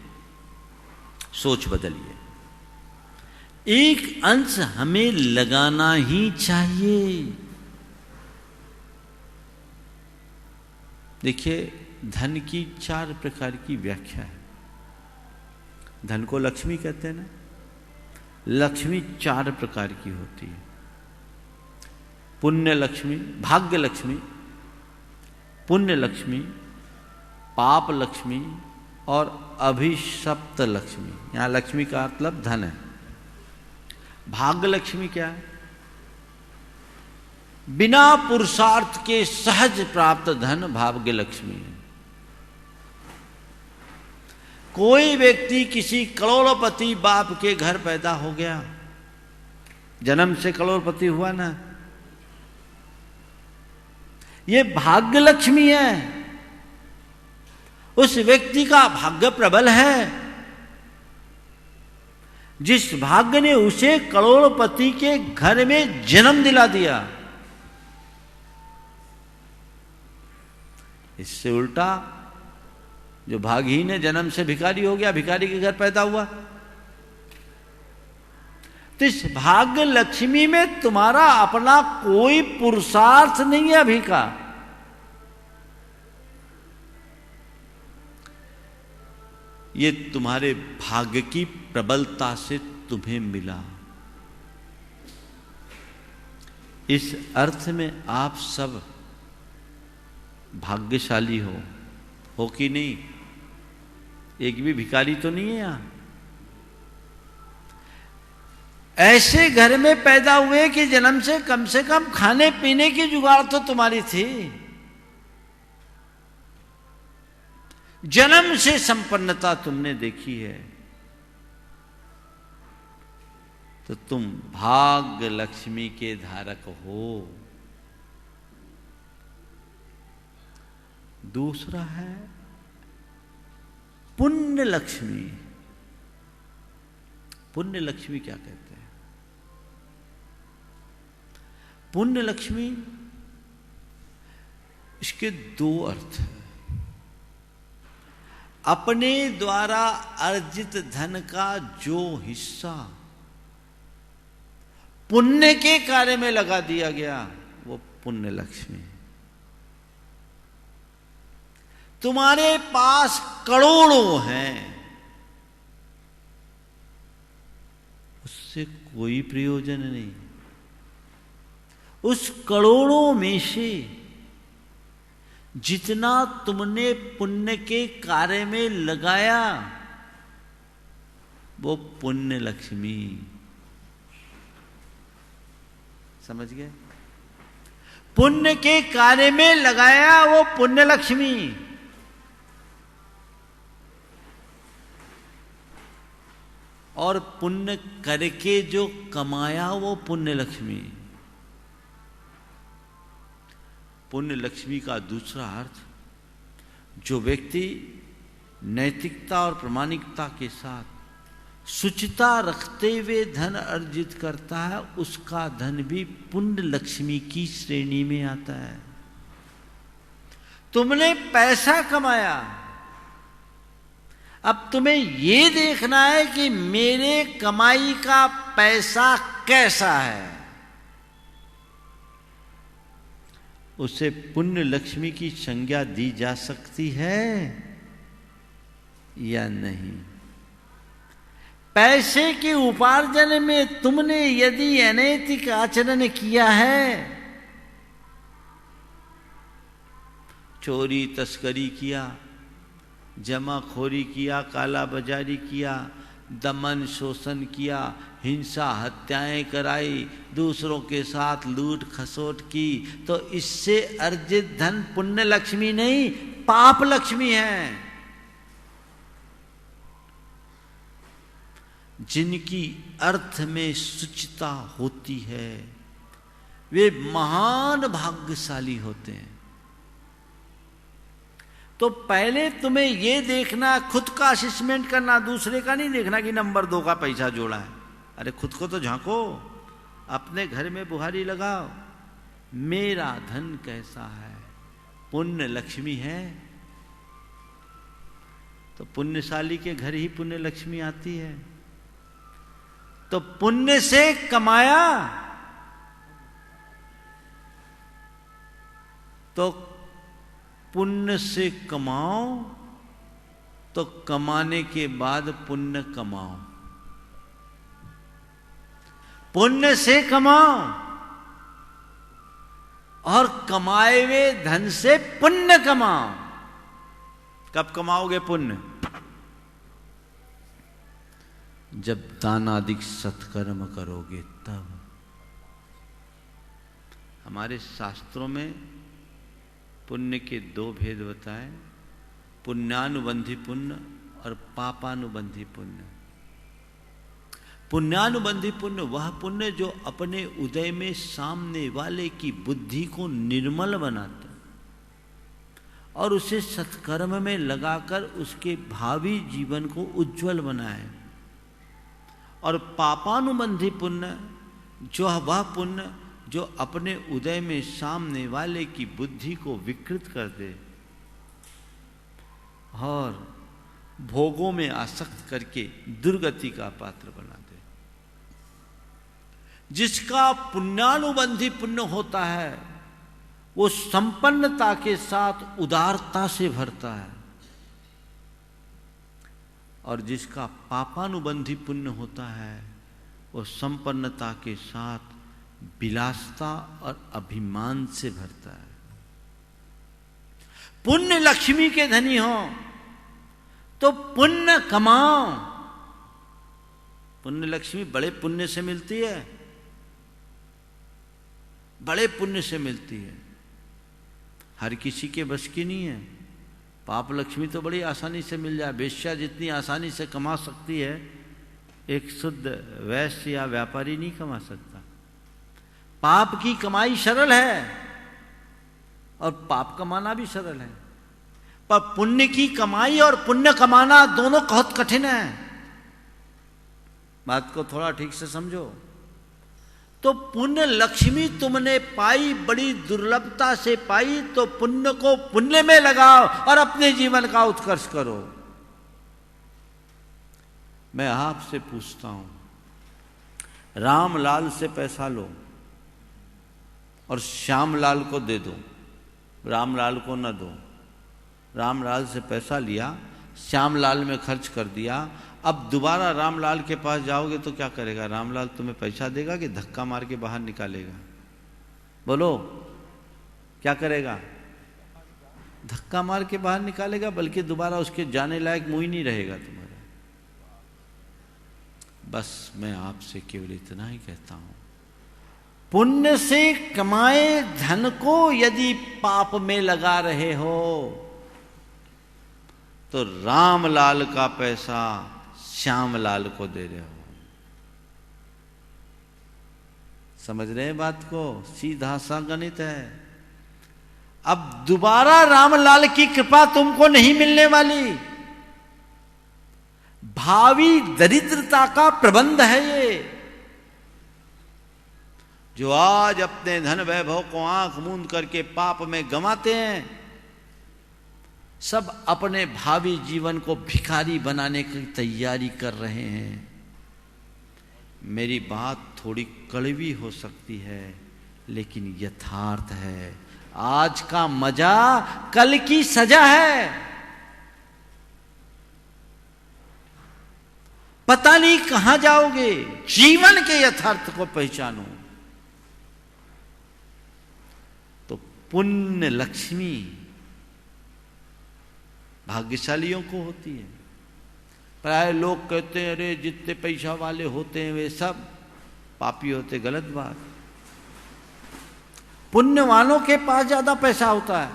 सोच बदलिए, एक अंश हमें लगाना ही चाहिए। देखिए, धन की 4 प्रकार की व्याख्या है। धन को लक्ष्मी कहते हैं ना। लक्ष्मी 4 प्रकार की होती है। पुण्य लक्ष्मी, भाग्य लक्ष्मी, पुण्य लक्ष्मी, पाप लक्ष्मी और अभिशप्त लक्ष्मी। यहां लक्ष्मी का मतलब धन है। भाग्य लक्ष्मी क्या है? बिना पुरुषार्थ के सहज प्राप्त धन भाग्य लक्ष्मी है। कोई व्यक्ति किसी करोड़पति बाप के घर पैदा हो गया, जन्म से करोड़पति हुआ ना, ये भाग्य लक्ष्मी है। उस व्यक्ति का भाग्य प्रबल है। जिस भाग्य ने उसे करोड़पति के घर में जन्म दिला दिया। इससे उल्टा जो भागहीन है, जन्म से भिखारी हो गया, भिखारी के घर पैदा हुआ। तो इस भाग्य लक्ष्मी में तुम्हारा अपना कोई पुरुषार्थ नहीं है अभी का। ये तुम्हारे भाग्य की प्रबलता से तुम्हें मिला। इस अर्थ में आप सब भाग्यशाली हो कि नहीं? एक भी भिखारी तो नहीं है यहां। ऐसे घर में पैदा हुए कि जन्म से कम खाने पीने की जुगाड़ तो तुम्हारी थी। जन्म से संपन्नता तुमने देखी है, तो तुम भाग्य लक्ष्मी के धारक हो। दूसरा है पुण्य लक्ष्मी। पुण्य लक्ष्मी क्या कहते हैं? पुण्य लक्ष्मी, इसके दो अर्थ हैं। अपने द्वारा अर्जित धन का जो हिस्सा पुण्य के कार्य में लगा दिया गया, वो पुण्य लक्ष्मी। तुम्हारे पास करोड़ों हैं, उससे कोई प्रयोजन नहीं। उस करोड़ों में से जितना तुमने पुण्य के कार्य में लगाया, वो पुण्य लक्ष्मी। समझ गए? पुण्य के कार्य में लगाया वो पुण्य लक्ष्मी। और पुण्य करके जो कमाया वो पुण्य लक्ष्मी। पुण्य लक्ष्मी का दूसरा अर्थ, जो व्यक्ति नैतिकता और प्रामाणिकता के साथ शुचिता रखते हुए धन अर्जित करता है, उसका धन भी पुण्य लक्ष्मी की श्रेणी में आता है। तुमने पैसा कमाया, अब तुम्हें यह देखना है कि मेरे कमाई का पैसा कैसा है। उसे पुण्य लक्ष्मी की संज्ञा दी जा सकती है या नहीं। पैसे के उपार्जन में तुमने यदि अनैतिक आचरण किया है, चोरी तस्करी किया, जमाखोरी किया, काला बाजारी किया, दमन शोषण किया, हिंसा हत्याएं कराई, दूसरों के साथ लूट खसोट की, तो इससे अर्जित धन पुण्य लक्ष्मी नहीं, पाप लक्ष्मी है। जिनकी अर्थ में शुचिता होती है, वे महान भाग्यशाली होते हैं। तो पहले तुम्हें यह देखना, खुद का असेसमेंट करना, दूसरे का नहीं देखना कि नंबर 2 का पैसा जोड़ा है। अरे खुद को तो झांको, अपने घर में बुहारी लगाओ, मेरा धन कैसा है, पुण्य लक्ष्मी है। तो पुण्यशाली के घर ही पुण्य लक्ष्मी आती है। तो पुण्य से कमाया तो पुण्य से कमाओ, तो कमाने के बाद पुण्य कमाओ। पुण्य से कमाओ और कमाए हुए धन से पुण्य कमाओ। कब कमाओगे पुण्य? जब दानादिक सत्कर्म करोगे तब। हमारे शास्त्रों में पुण्य के 2 भेद बताए, पुण्यानुबंधी पुण्य और पापानुबंधी पुण्य। पुण्यानुबंधी पुण्य वह पुण्य जो अपने उदय में सामने वाले की बुद्धि को निर्मल बनाता और उसे सत्कर्म में लगाकर उसके भावी जीवन को उज्जवल बनाए। और पापानुबंधी पुण्य जो वह पुण्य जो अपने उदय में सामने वाले की बुद्धि को विकृत कर दे और भोगों में आसक्त करके दुर्गति का पात्र बना दे। जिसका पुण्यानुबंधी पुण्य होता है वो संपन्नता के साथ उदारता से भरता है, और जिसका पापानुबंधी पुण्य होता है वो संपन्नता के साथ विलासता और अभिमान से भरता है। पुण्य लक्ष्मी के धनी हो तो पुण्य कमाओ। पुण्य लक्ष्मी बड़े पुण्य से मिलती है, बड़े पुण्य से मिलती है, हर किसी के बस की नहीं है। पाप लक्ष्मी तो बड़ी आसानी से मिल जाए। वेश्या जितनी आसानी से कमा सकती है, एक शुद्ध वैश्य या व्यापारी नहीं कमा सकता। पाप की कमाई सरल है और पाप कमाना भी सरल है, पर पुण्य की कमाई और पुण्य कमाना दोनों बहुत कठिन है। बात को थोड़ा ठीक से समझो। तो पुण्य लक्ष्मी तुमने पाई, बड़ी दुर्लभता से पाई, तो पुण्य को पुण्य में लगाओ और अपने जीवन का उत्कर्ष करो। मैं आपसे पूछता हूं, रामलाल से पैसा लो और श्यामलाल को दे दो, रामलाल को न दो। रामलाल से पैसा लिया, श्यामलाल में खर्च कर दिया, अब दोबारा रामलाल के पास जाओगे तो क्या करेगा? रामलाल तुम्हें पैसा देगा कि धक्का मार के बाहर निकालेगा? बोलो, क्या करेगा? धक्का मार के बाहर निकालेगा, बल्कि दोबारा उसके जाने लायक मुंह ही नहीं रहेगा तुम्हारा। बस मैं आपसे केवल इतना ही कहता हूं, पुण्य से कमाए धन को यदि पाप में लगा रहे हो तो रामलाल का पैसा श्यामलाल को दे रहे हो। समझ रहे हैं बात को? सीधा सा गणित है। अब दोबारा रामलाल की कृपा तुमको नहीं मिलने वाली। भावी दरिद्रता का प्रबंध है ये। जो आज अपने धन वैभव को आंख मूंद करके पाप में गंवाते हैं, सब अपने भावी जीवन को भिखारी बनाने की तैयारी कर रहे हैं। मेरी बात थोड़ी कड़वी हो सकती है, लेकिन यथार्थ है। आज का मजा कल की सजा है। पता नहीं कहां जाओगे। जीवन के यथार्थ को पहचानो। तो पुण्य लक्ष्मी भाग्यशालियों को होती है। प्राय लोग कहते हैं अरे जितने पैसा वाले होते हैं वे सब पापी होते। गलत बात। पुण्यवानों के पास ज्यादा पैसा होता है।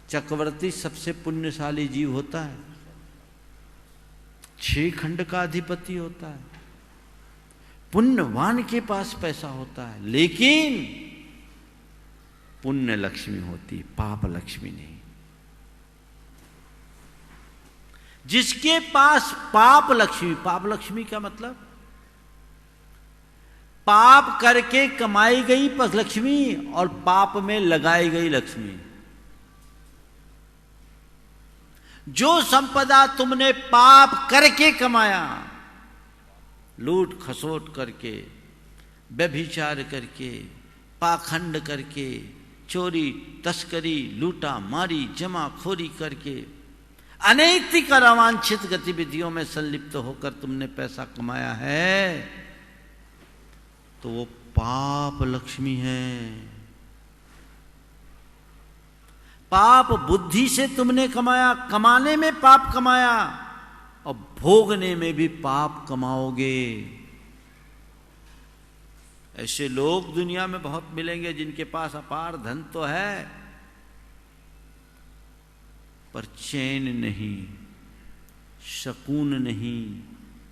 चक्रवर्ती सबसे पुण्यशाली जीव होता है, 6 खंड का अधिपति होता है। पुण्यवान के पास पैसा होता है, लेकिन पुण्य लक्ष्मी होती, पाप लक्ष्मी नहीं। जिसके पास पाप लक्ष्मी का मतलब पाप करके कमाई गई लक्ष्मी और पाप में लगाई गई लक्ष्मी। जो संपदा तुमने पाप करके कमाया, लूट खसोट करके, व्यभिचार करके, पाखंड करके, चोरी तस्करी, लूटा मारी, जमाखोरी करके, अनैतिक और अवांछित गतिविधियों में संलिप्त होकर तुमने पैसा कमाया है, तो वो पाप लक्ष्मी है। पाप बुद्धि से तुमने कमाया, कमाने में पाप कमाया और भोगने में भी पाप कमाओगे। ऐसे लोग दुनिया में बहुत मिलेंगे जिनके पास अपार धन तो है, पर चैन नहीं, सकून नहीं,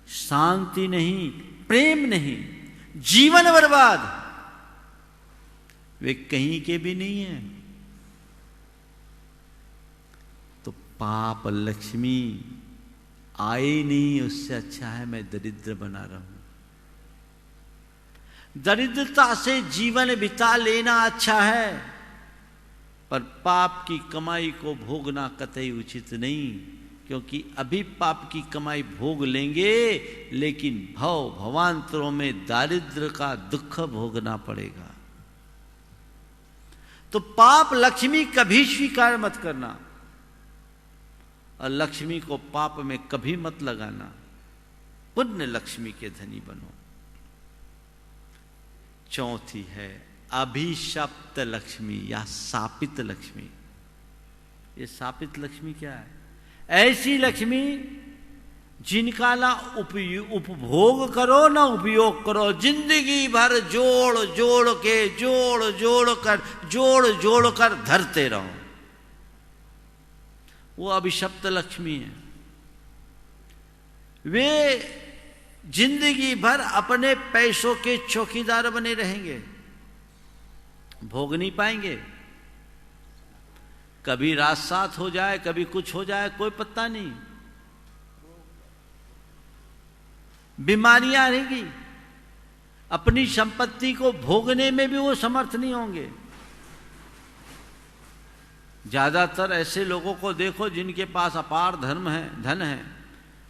शांति नहीं, प्रेम नहीं, जीवन बर्बाद। वे कहीं के भी नहीं है। तो पाप लक्ष्मी आए नहीं, उससे अच्छा है मैं दरिद्र बना रहा हूं। दरिद्रता से जीवन बिता लेना अच्छा है, पर पाप की कमाई को भोगना कतई उचित नहीं, क्योंकि अभी पाप की कमाई भोग लेंगे, लेकिन भवांतरों में दारिद्र्य का दुख भोगना पड़ेगा। तो पाप लक्ष्मी कभी स्वीकार मत करना और लक्ष्मी को पाप में कभी मत लगाना। पुण्य लक्ष्मी के धनी बनो। चौथी है अभिशप्त लक्ष्मी या शापित लक्ष्मी। ये शापित लक्ष्मी क्या है? ऐसी लक्ष्मी जिनका ना उपभोग करो ना उपयोग करो, जिंदगी भर जोड़ जोड़ कर धरते रहो। वो अभिशप्त लक्ष्मी है। वे जिंदगी भर अपने पैसों के चौकीदार बने रहेंगे, भोग नहीं पाएंगे। कभी रात सात हो जाए, कभी कुछ हो जाए, कोई पता नहीं। बीमारियां रहेंगी, अपनी संपत्ति को भोगने में भी वो समर्थ नहीं होंगे। ज्यादातर ऐसे लोगों को देखो जिनके पास अपार धन है,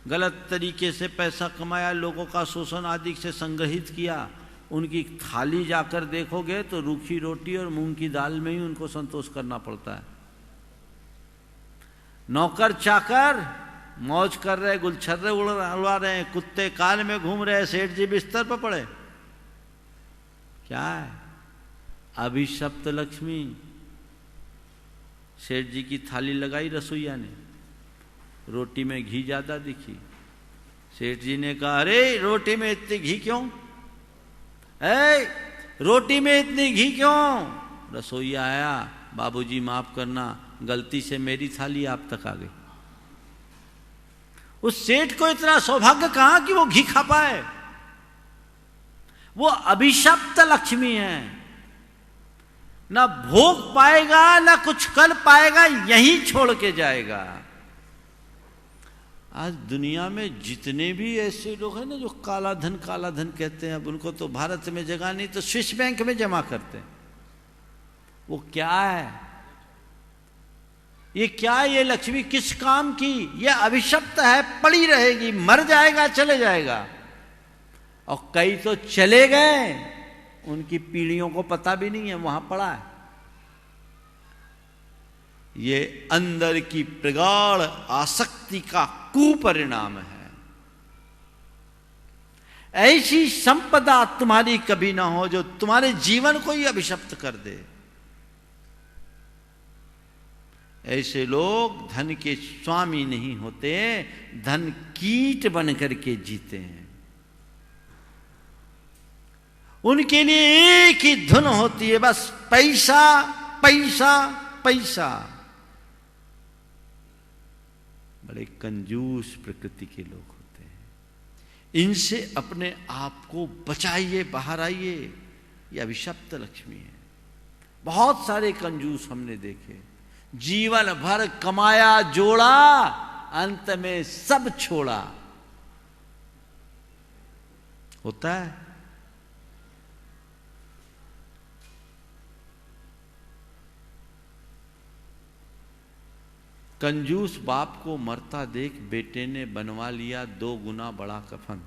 गलत तरीके से पैसा कमाया, लोगों का शोषण आदि से संग्रहित किया, उनकी थाली जाकर देखोगे तो रूखी रोटी और मूंग की दाल में ही उनको संतोष करना पड़ता है। नौकर चाकर मौज कर रहे, गुलछर्रे उड़वा रहे हैं, कुत्ते काल में घूम रहे, सेठ जी बिस्तर पर पड़े। क्या है? अभिशप्त लक्ष्मी। सेठ जी की थाली लगाई रसोईया ने, रोटी में घी ज्यादा दिखी। सेठ जी ने कहा, अरे रोटी में इतनी घी क्यों? रोटी में इतनी घी क्यों? रसोईया आया, बाबूजी माफ करना, गलती से मेरी थाली आप तक आ गई। उस सेठ को इतना सौभाग्य कहां कि वो घी खा पाए। वो अभिशप्त लक्ष्मी है, ना भोग पाएगा ना कुछ कर पाएगा, यहीं छोड़ के जाएगा। आज दुनिया में जितने भी ऐसे लोग हैं ना जो काला धन कहते हैं, अब उनको तो भारत में जगह नहीं तो स्विस बैंक में जमा करते हैं। वो क्या है? ये क्या है? ये लक्ष्मी किस काम की? ये अभिशप्त है, पड़ी रहेगी, मर जाएगा, चले जाएगा। और कई तो चले गए, उनकी पीढ़ियों को पता भी नहीं है, वहां पड़ा है। ये अंदर की प्रगाढ़ आसक्ति का कुपरिणाम है। ऐसी संपदा तुम्हारी कभी ना हो जो तुम्हारे जीवन को ही अभिशप्त कर दे। ऐसे लोग धन के स्वामी नहीं होते, धन कीट बन करके जीते हैं। उनके लिए एक ही धुन होती है, बस पैसा पैसा पैसा। बड़े कंजूस प्रकृति के लोग होते हैं। इनसे अपने आप को बचाइए, बाहर आइए। ये अभिशप्त लक्ष्मी है। बहुत सारे कंजूस हमने देखे, जीवन भर कमाया जोड़ा, अंत में सब छोड़ा। होता है। कंजूस बाप को मरता देख बेटे ने बनवा लिया 2 गुना बड़ा कफन।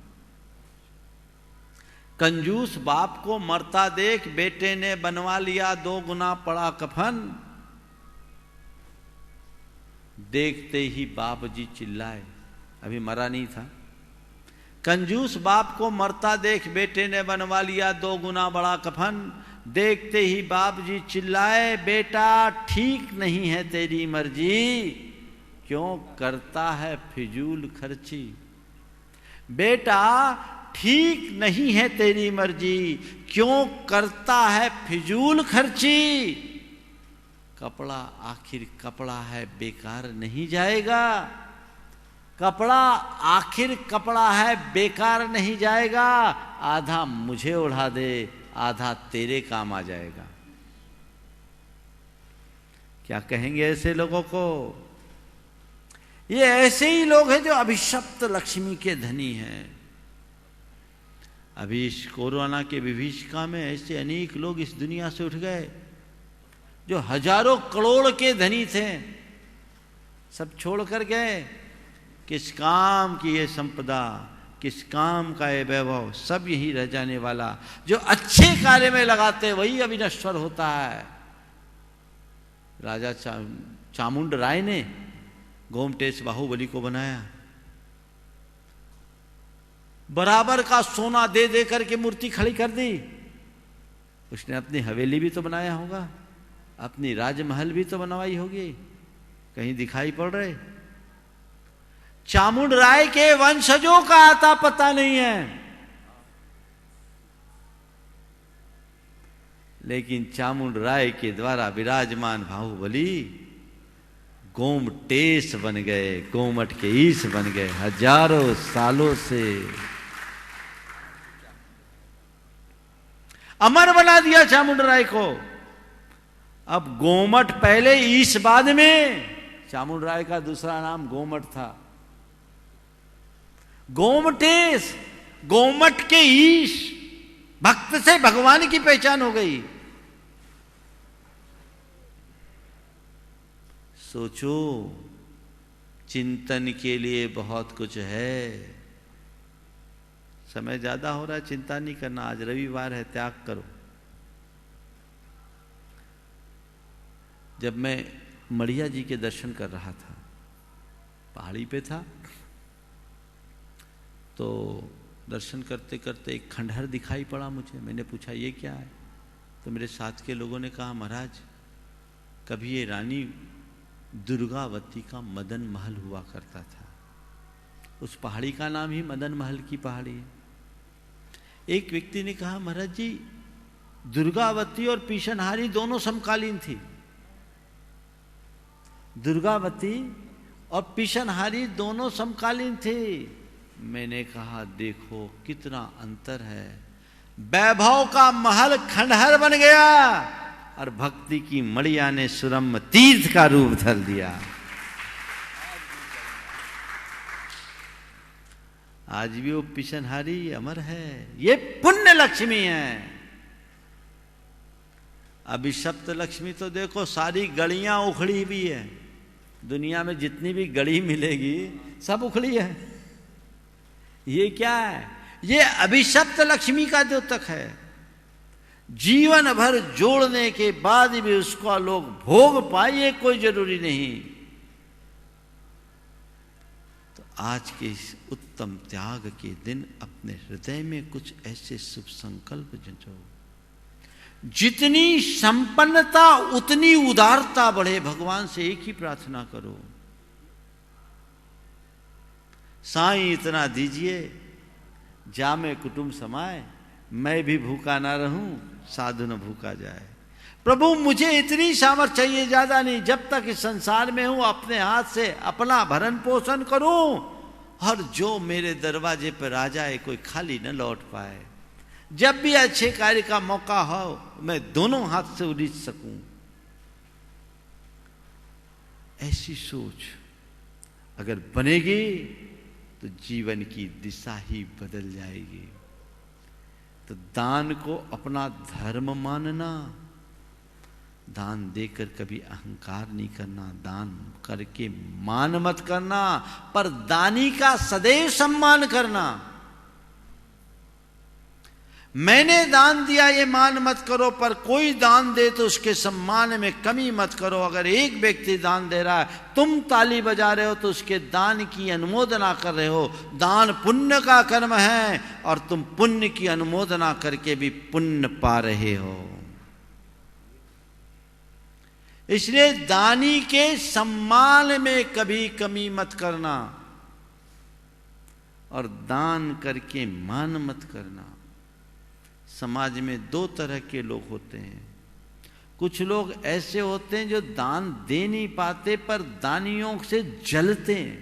कंजूस बाप को मरता देख बेटे ने बनवा लिया 2 गुना बड़ा कफन। देखते ही बाप जी चिल्लाए, अभी मरा नहीं था। कंजूस बाप को मरता देख बेटे ने बनवा लिया 2 गुना बड़ा कफन। देखते ही बाप जी चिल्लाए, बेटा ठीक नहीं है तेरी मर्जी, क्यों करता है फिजूल खर्ची। बेटा ठीक नहीं है तेरी मर्जी, क्यों करता है फिजूल खर्ची। कपड़ा आखिर कपड़ा है, बेकार नहीं जाएगा। कपड़ा आखिर कपड़ा है, बेकार नहीं जाएगा। आधा मुझे उड़ा दे, आधा तेरे काम आ जाएगा। क्या कहेंगे ऐसे लोगों को? ये ऐसे ही लोग हैं जो अभिशप्त लक्ष्मी के धनी हैं। अभी इस कोरोना के विभीषिका में ऐसे अनेक लोग इस दुनिया से उठ गए जो हजारों करोड़ के धनी थे, सब छोड़ कर गए। किस काम की ये संपदा, किस काम का ये वैभव, सब यही रह जाने वाला। जो अच्छे कार्य में लगाते वही अविनश्वर होता है। राजा चामुंड राय ने गोमटेश बाहुबली को बनाया, बराबर का सोना दे दे करके मूर्ति खड़ी कर दी। उसने अपनी हवेली भी तो बनाया होगा, अपनी राजमहल भी तो बनवाई होगी, कहीं दिखाई पड़ रहे? चामुंड राय के वंशजों का आता पता नहीं है, लेकिन चामुंड राय के द्वारा विराजमान बाहुबली गोमटेश बन गए, गोमट के ईश बन गए हजारों सालों से। अमर बना दिया चामुंडराय को। अब गोमट पहले, ईश बाद में। चामुंडराय का दूसरा नाम गोमट था। गोमटेश, गोमट के ईश, भक्त से भगवान की पहचान हो गई। सोचो, चिंतन के लिए बहुत कुछ है। समय ज्यादा हो रहा है, चिंता नहीं करना। आज रविवार है, त्याग करो। जब मैं मढ़िया जी के दर्शन कर रहा था, पहाड़ी पे था, तो दर्शन करते करते एक खंडहर दिखाई पड़ा मुझे। मैंने पूछा ये क्या है? तो मेरे साथ के लोगों ने कहा महाराज, कभी ये रानी दुर्गावती का मदन महल हुआ करता था। उस पहाड़ी का नाम ही मदन महल की पहाड़ी है। एक व्यक्ति ने कहा महाराज जी, दुर्गावती और पीछनहारी दोनों समकालीन थी। दुर्गावती और पीछनहारी दोनों समकालीन थे। मैंने कहा देखो कितना अंतर है। वैभव का महल खंडहर बन गया और भक्ति की मड़िया ने सुरम्य तीर्थ का रूप धर दिया। आज भी वो पिछनहारी अमर है। ये पुण्य लक्ष्मी है। अभिशप्त लक्ष्मी तो देखो सारी गड़ियां उखड़ी हुई है। दुनिया में जितनी भी गड़ी मिलेगी सब उखड़ी है। ये क्या है? ये अभिशप्त लक्ष्मी का द्योतक है। जीवन भर जोड़ने के बाद भी उसको लोग भोग पाए, कोई जरूरी नहीं। तो आज के इस उत्तम त्याग के दिन अपने हृदय में कुछ ऐसे शुभ संकल्प जचो, जितनी संपन्नता उतनी उदारता बढ़े। भगवान से एक ही प्रार्थना करो, साईं इतना दीजिए जामे कुटुंब समाए, मैं भी भूखा ना रहूं, साधु न भूखा जाए। प्रभु मुझे इतनी सामर्थ्य चाहिए, ज्यादा नहीं। जब तक इस संसार में हूं अपने हाथ से अपना भरण पोषण करूं और जो मेरे दरवाजे पर आ जाए कोई खाली न लौट पाए। जब भी अच्छे कार्य का मौका हो मैं दोनों हाथ से उलीझ सकूं। ऐसी सोच अगर बनेगी तो जीवन की दिशा ही बदल जाएगी। तो दान को अपना धर्म मानना, दान देकर कभी अहंकार नहीं करना, दान करके मान मत करना, पर दानी का सदैव सम्मान करना। मैंने दान दिया ये मान मत करो, पर कोई दान दे तो उसके सम्मान में कमी मत करो। अगर एक व्यक्ति दान दे रहा है, तुम ताली बजा रहे हो तो उसके दान की अनुमोदना कर रहे हो। दान पुण्य का कर्म है और तुम पुण्य की अनुमोदना करके भी पुण्य पा रहे हो। इसलिए दानी के सम्मान में कभी कमी मत करना और दान करके मान मत करना। समाज में दो तरह के लोग होते हैं। कुछ लोग ऐसे होते हैं जो दान दे नहीं पाते पर दानियों से जलते हैं।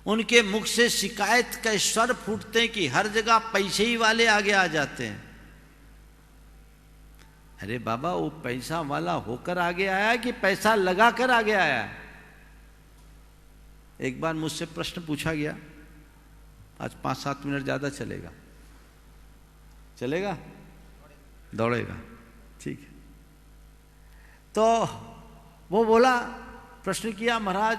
उनके मुख से शिकायत के स्वर फूटते हैं कि हर जगह पैसे ही वाले आगे आ जाते हैं। अरे बाबा, वो पैसा वाला होकर आगे आया कि पैसा लगाकर आगे आया? एक बार मुझसे प्रश्न पूछा गया, आज 5-7 मिनट ज्यादा चलेगा। चलेगा? दौड़ेगा? ठीक है। तो वो बोला, प्रश्न किया, महाराज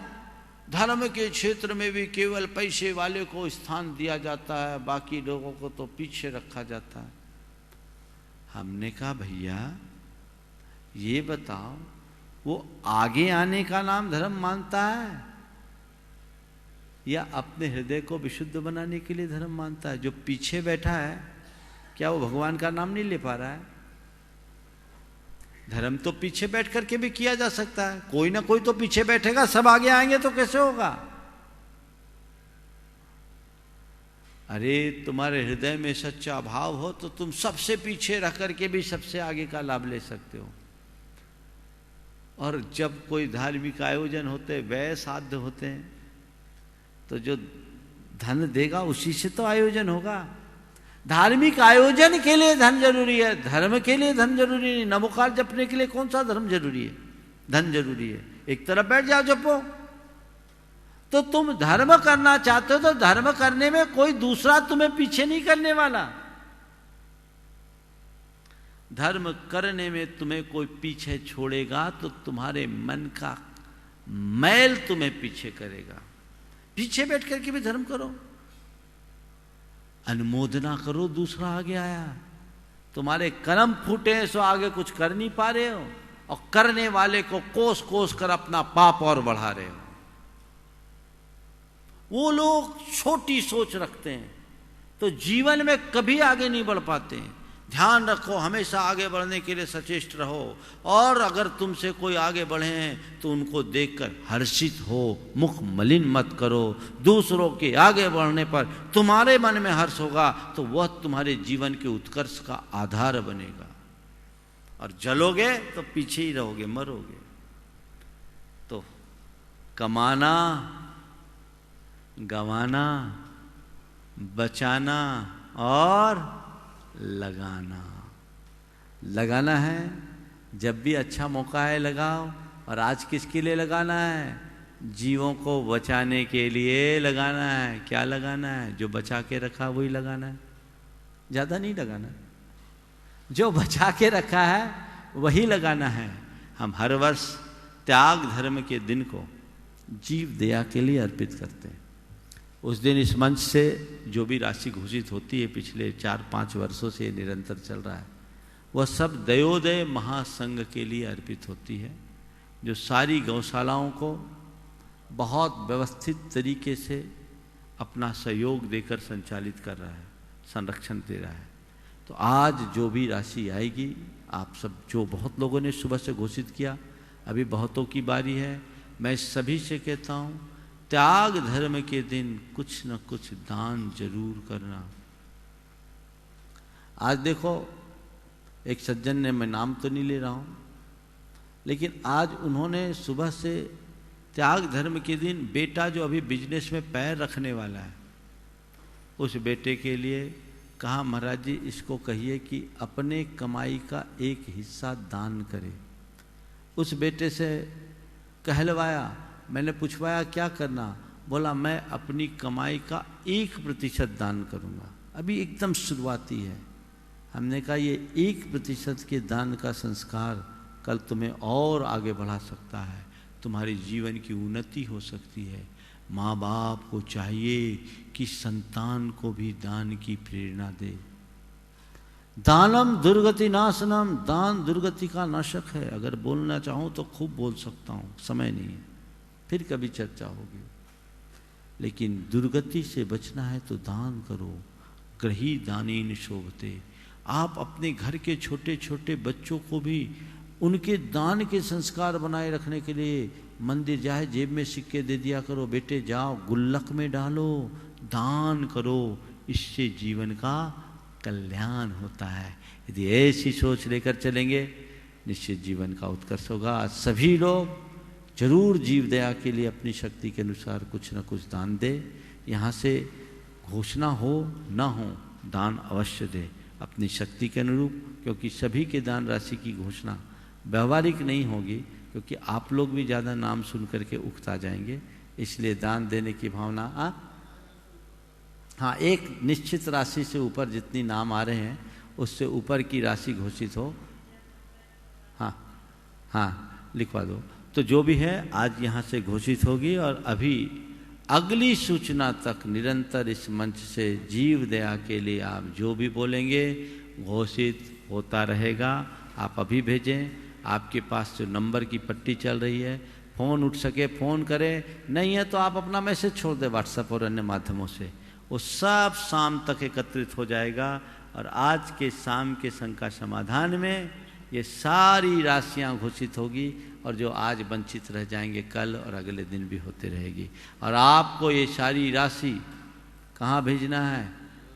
धर्म के क्षेत्र में भी केवल पैसे वाले को स्थान दिया जाता है, बाकी लोगों को तो पीछे रखा जाता है। हमने कहा भैया ये बताओ, वो आगे आने का नाम धर्म मानता है या अपने हृदय को विशुद्ध बनाने के लिए धर्म मानता है? जो पीछे बैठा है क्या वो भगवान का नाम नहीं ले पा रहा है? धर्म तो पीछे बैठ करके भी किया जा सकता है। कोई ना कोई तो पीछे बैठेगा, सब आगे आएंगे तो कैसे होगा? अरे तुम्हारे हृदय में सच्चा भाव हो तो तुम सबसे पीछे रह करके भी सबसे आगे का लाभ ले सकते हो। और जब कोई धार्मिक आयोजन होते, व्यय साध्य होते हैं, तो जो धन देगा उसी से तो आयोजन होगा। धार्मिक आयोजन के लिए धन जरूरी है, धर्म के लिए धन जरूरी नहीं। नमोकार जपने के लिए कौन सा धर्म जरूरी है? धन जरूरी है। एक तरफ बैठ जाओ जपो। तो तुम धर्म करना चाहते हो तो धर्म करने में कोई दूसरा तुम्हें पीछे नहीं करने वाला। धर्म करने में तुम्हें कोई पीछे छोड़ेगा तो तुम्हारे मन का मैल तुम्हें पीछे करेगा। पीछे बैठ करके भी धर्म करो, अनुमोदना करो, दूसरा आगे आया। तुम्हारे कर्म फूटे सो आगे कुछ कर नहीं पा रहे हो, और करने वाले को कोस कोस कर अपना पाप और बढ़ा रहे हो। वो लोग छोटी सोच रखते हैं तो जीवन में कभी आगे नहीं बढ़ पाते हैं। ध्यान रखो, हमेशा आगे बढ़ने के लिए सचेष्ट रहो, और अगर तुमसे कोई आगे बढ़े हैं तो उनको देखकर हर्षित हो, मुख मलिन मत करो। दूसरों के आगे बढ़ने पर तुम्हारे मन में हर्ष होगा तो वह तुम्हारे जीवन के उत्कर्ष का आधार बनेगा, और जलोगे तो पीछे ही रहोगे, मरोगे। तो कमाना, गंवाना, बचाना और लगाना। लगाना है, जब भी अच्छा मौका है लगाओ। और आज किसके लिए लगाना है? जीवों को बचाने के लिए लगाना है। क्या लगाना है? जो बचा के रखा वही लगाना है, ज़्यादा नहीं लगाना। जो बचा के रखा है वही लगाना है। हम हर वर्ष त्याग धर्म के दिन को जीव दया के लिए अर्पित करते हैं। उस दिन इस मंच से जो भी राशि घोषित होती है, पिछले 4-5 वर्षों से निरंतर चल रहा है, वह सब दयोदय महासंघ के लिए अर्पित होती है, जो सारी गौशालाओं को बहुत व्यवस्थित तरीके से अपना सहयोग देकर संचालित कर रहा है, संरक्षण दे रहा है। तो आज जो भी राशि आएगी, आप सब, जो बहुत लोगों ने सुबह से घोषित किया, अभी बहुतों की बारी है। मैं सभी से कहता हूँ, त्याग धर्म के दिन कुछ न कुछ दान जरूर करना। आज देखो, एक सज्जन ने, मैं नाम तो नहीं ले रहा हूं, लेकिन आज उन्होंने सुबह से त्याग धर्म के दिन, बेटा जो अभी बिजनेस में पैर रखने वाला है, उस बेटे के लिए कहा, महाराज जी इसको कहिए कि अपने कमाई का एक हिस्सा दान करे। उस बेटे से कहलवाया, मैंने पूछवाया क्या करना? बोला मैं अपनी कमाई का 1% दान करूंगा। अभी एकदम शुरुआती है। हमने कहा ये 1% के दान का संस्कार कल तुम्हें और आगे बढ़ा सकता है, तुम्हारे जीवन की उन्नति हो सकती है। माँ बाप को चाहिए कि संतान को भी दान की प्रेरणा दे। दानम दुर्गति नाशनम, दान दुर्गति का नाशक है। अगर बोलना चाहूँ तो खूब बोल सकता हूँ, समय नहीं है, फिर कभी चर्चा होगी। लेकिन दुर्गति से बचना है तो दान करो। ग्रही दानेन शोभते। आप अपने घर के छोटे छोटे बच्चों को भी उनके दान के संस्कार बनाए रखने के लिए मंदिर जाए, जेब में सिक्के दे दिया करो, बेटे जाओ गुल्लक में डालो, दान करो। इससे जीवन का कल्याण होता है। यदि ऐसी सोच लेकर चलेंगे, निश्चित जीवन का उत्कर्ष होगा। सभी लोग जरूर जीव दया के लिए अपनी शक्ति के अनुसार कुछ न कुछ दान दे। यहाँ से घोषणा हो न हो, दान अवश्य दे अपनी शक्ति के अनुरूप, क्योंकि सभी के दान राशि की घोषणा व्यवहारिक नहीं होगी, क्योंकि आप लोग भी ज़्यादा नाम सुन करके उकता जाएंगे। इसलिए दान देने की भावना, हाँ, एक निश्चित राशि से ऊपर जितनी नाम आ रहे हैं उससे ऊपर की राशि घोषित हो। हाँ, लिखवा दो। तो जो भी है आज यहाँ से घोषित होगी, और अभी अगली सूचना तक निरंतर इस मंच से जीव दया के लिए आप जो भी बोलेंगे घोषित होता रहेगा। आप अभी भेजें। आपके पास जो नंबर की पट्टी चल रही है, फ़ोन उठ सके फ़ोन करें, नहीं है तो आप अपना मैसेज छोड़ दें व्हाट्सएप और अन्य माध्यमों से। वो सब शाम तक एकत्रित हो जाएगा, और आज के शाम के संघ का समाधान में ये सारी राशियां घोषित होगी, और जो आज वंचित रह जाएंगे कल और अगले दिन भी होते रहेगी। और आपको ये सारी राशि कहाँ भेजना है?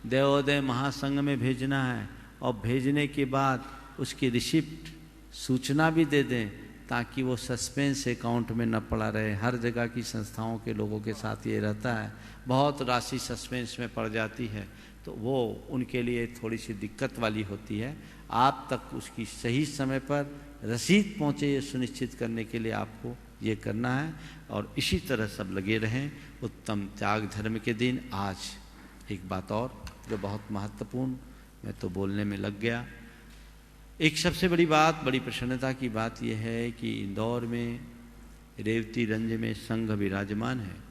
देवोदय महासंघ में भेजना है। और भेजने के बाद उसकी रिसिप्ट सूचना भी दे दें ताकि वो सस्पेंस अकाउंट में न पड़ा रहे। हर जगह की संस्थाओं के लोगों के साथ ये रहता है, बहुत राशि सस्पेंस में पड़ जाती है, तो वो उनके लिए थोड़ी सी दिक्कत वाली होती है। आप तक उसकी सही समय पर रसीद पहुँचे ये सुनिश्चित करने के लिए आपको ये करना है, और इसी तरह सब लगे रहें। उत्तम त्याग धर्म के दिन आज एक बात और जो बहुत महत्वपूर्ण, मैं तो बोलने में लग गया। एक सबसे बड़ी बात, बड़ी प्रसन्नता की बात यह है कि इंदौर में रेवती रंज में संघ विराजमान है,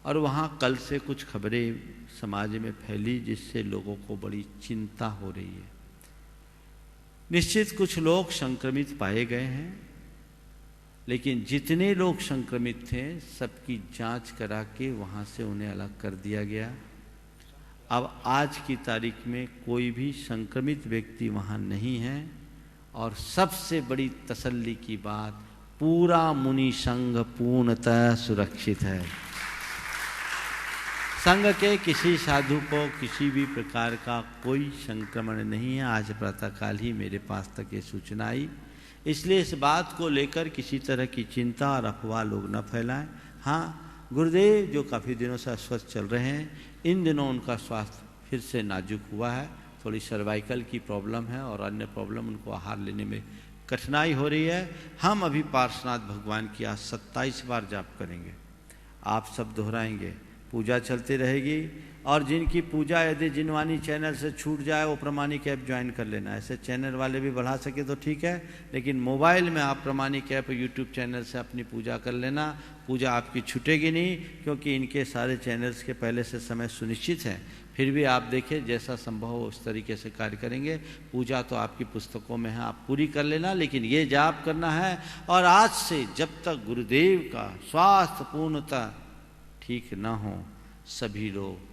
और वहाँ कल से कुछ खबरें समाज में फैली जिससे लोगों को बड़ी चिंता हो रही है। निश्चित कुछ लोग संक्रमित पाए गए हैं, लेकिन जितने लोग संक्रमित थे सबकी जांच करा के वहाँ से उन्हें अलग कर दिया गया। अब आज की तारीख में कोई भी संक्रमित व्यक्ति वहाँ नहीं है, और सबसे बड़ी तसल्ली की बात, पूरा मुनि संघ पूर्णतः सुरक्षित है। संघ के किसी साधु को किसी भी प्रकार का कोई संक्रमण नहीं है। आज प्रातःकाल ही मेरे पास तक ये सूचना आई, इसलिए इस बात को लेकर किसी तरह की चिंता और अफवाह लोग न फैलाएं। हाँ, गुरुदेव जो काफ़ी दिनों से अस्वस्थ चल रहे हैं, इन दिनों उनका स्वास्थ्य फिर से नाजुक हुआ है, थोड़ी सर्वाइकल की प्रॉब्लम है और अन्य प्रॉब्लम, उनको आहार लेने में कठिनाई हो रही है। हम अभी पार्श्वनाथ भगवान की आज 27 बार जाप करेंगे, आप सब दोहराएंगे, पूजा चलती रहेगी। और जिनकी पूजा यदि जिनवानी चैनल से छूट जाए वो प्रमाणिक ऐप ज्वाइन कर लेना। ऐसे चैनल वाले भी बढ़ा सके तो ठीक है, लेकिन मोबाइल में आप प्रमाणिक ऐप यूट्यूब चैनल से अपनी पूजा कर लेना। पूजा आपकी छूटेगी नहीं, क्योंकि इनके सारे चैनल्स के पहले से समय सुनिश्चित है। फिर भी आप देखें जैसा संभव हो उस तरीके से कार्य करेंगे। पूजा तो आपकी पुस्तकों में है, आप पूरी कर लेना, लेकिन ये जाप करना है। और आज से जब तक गुरुदेव का स्वास्थ्य पूर्णतः ठीक न हो, सभी लोग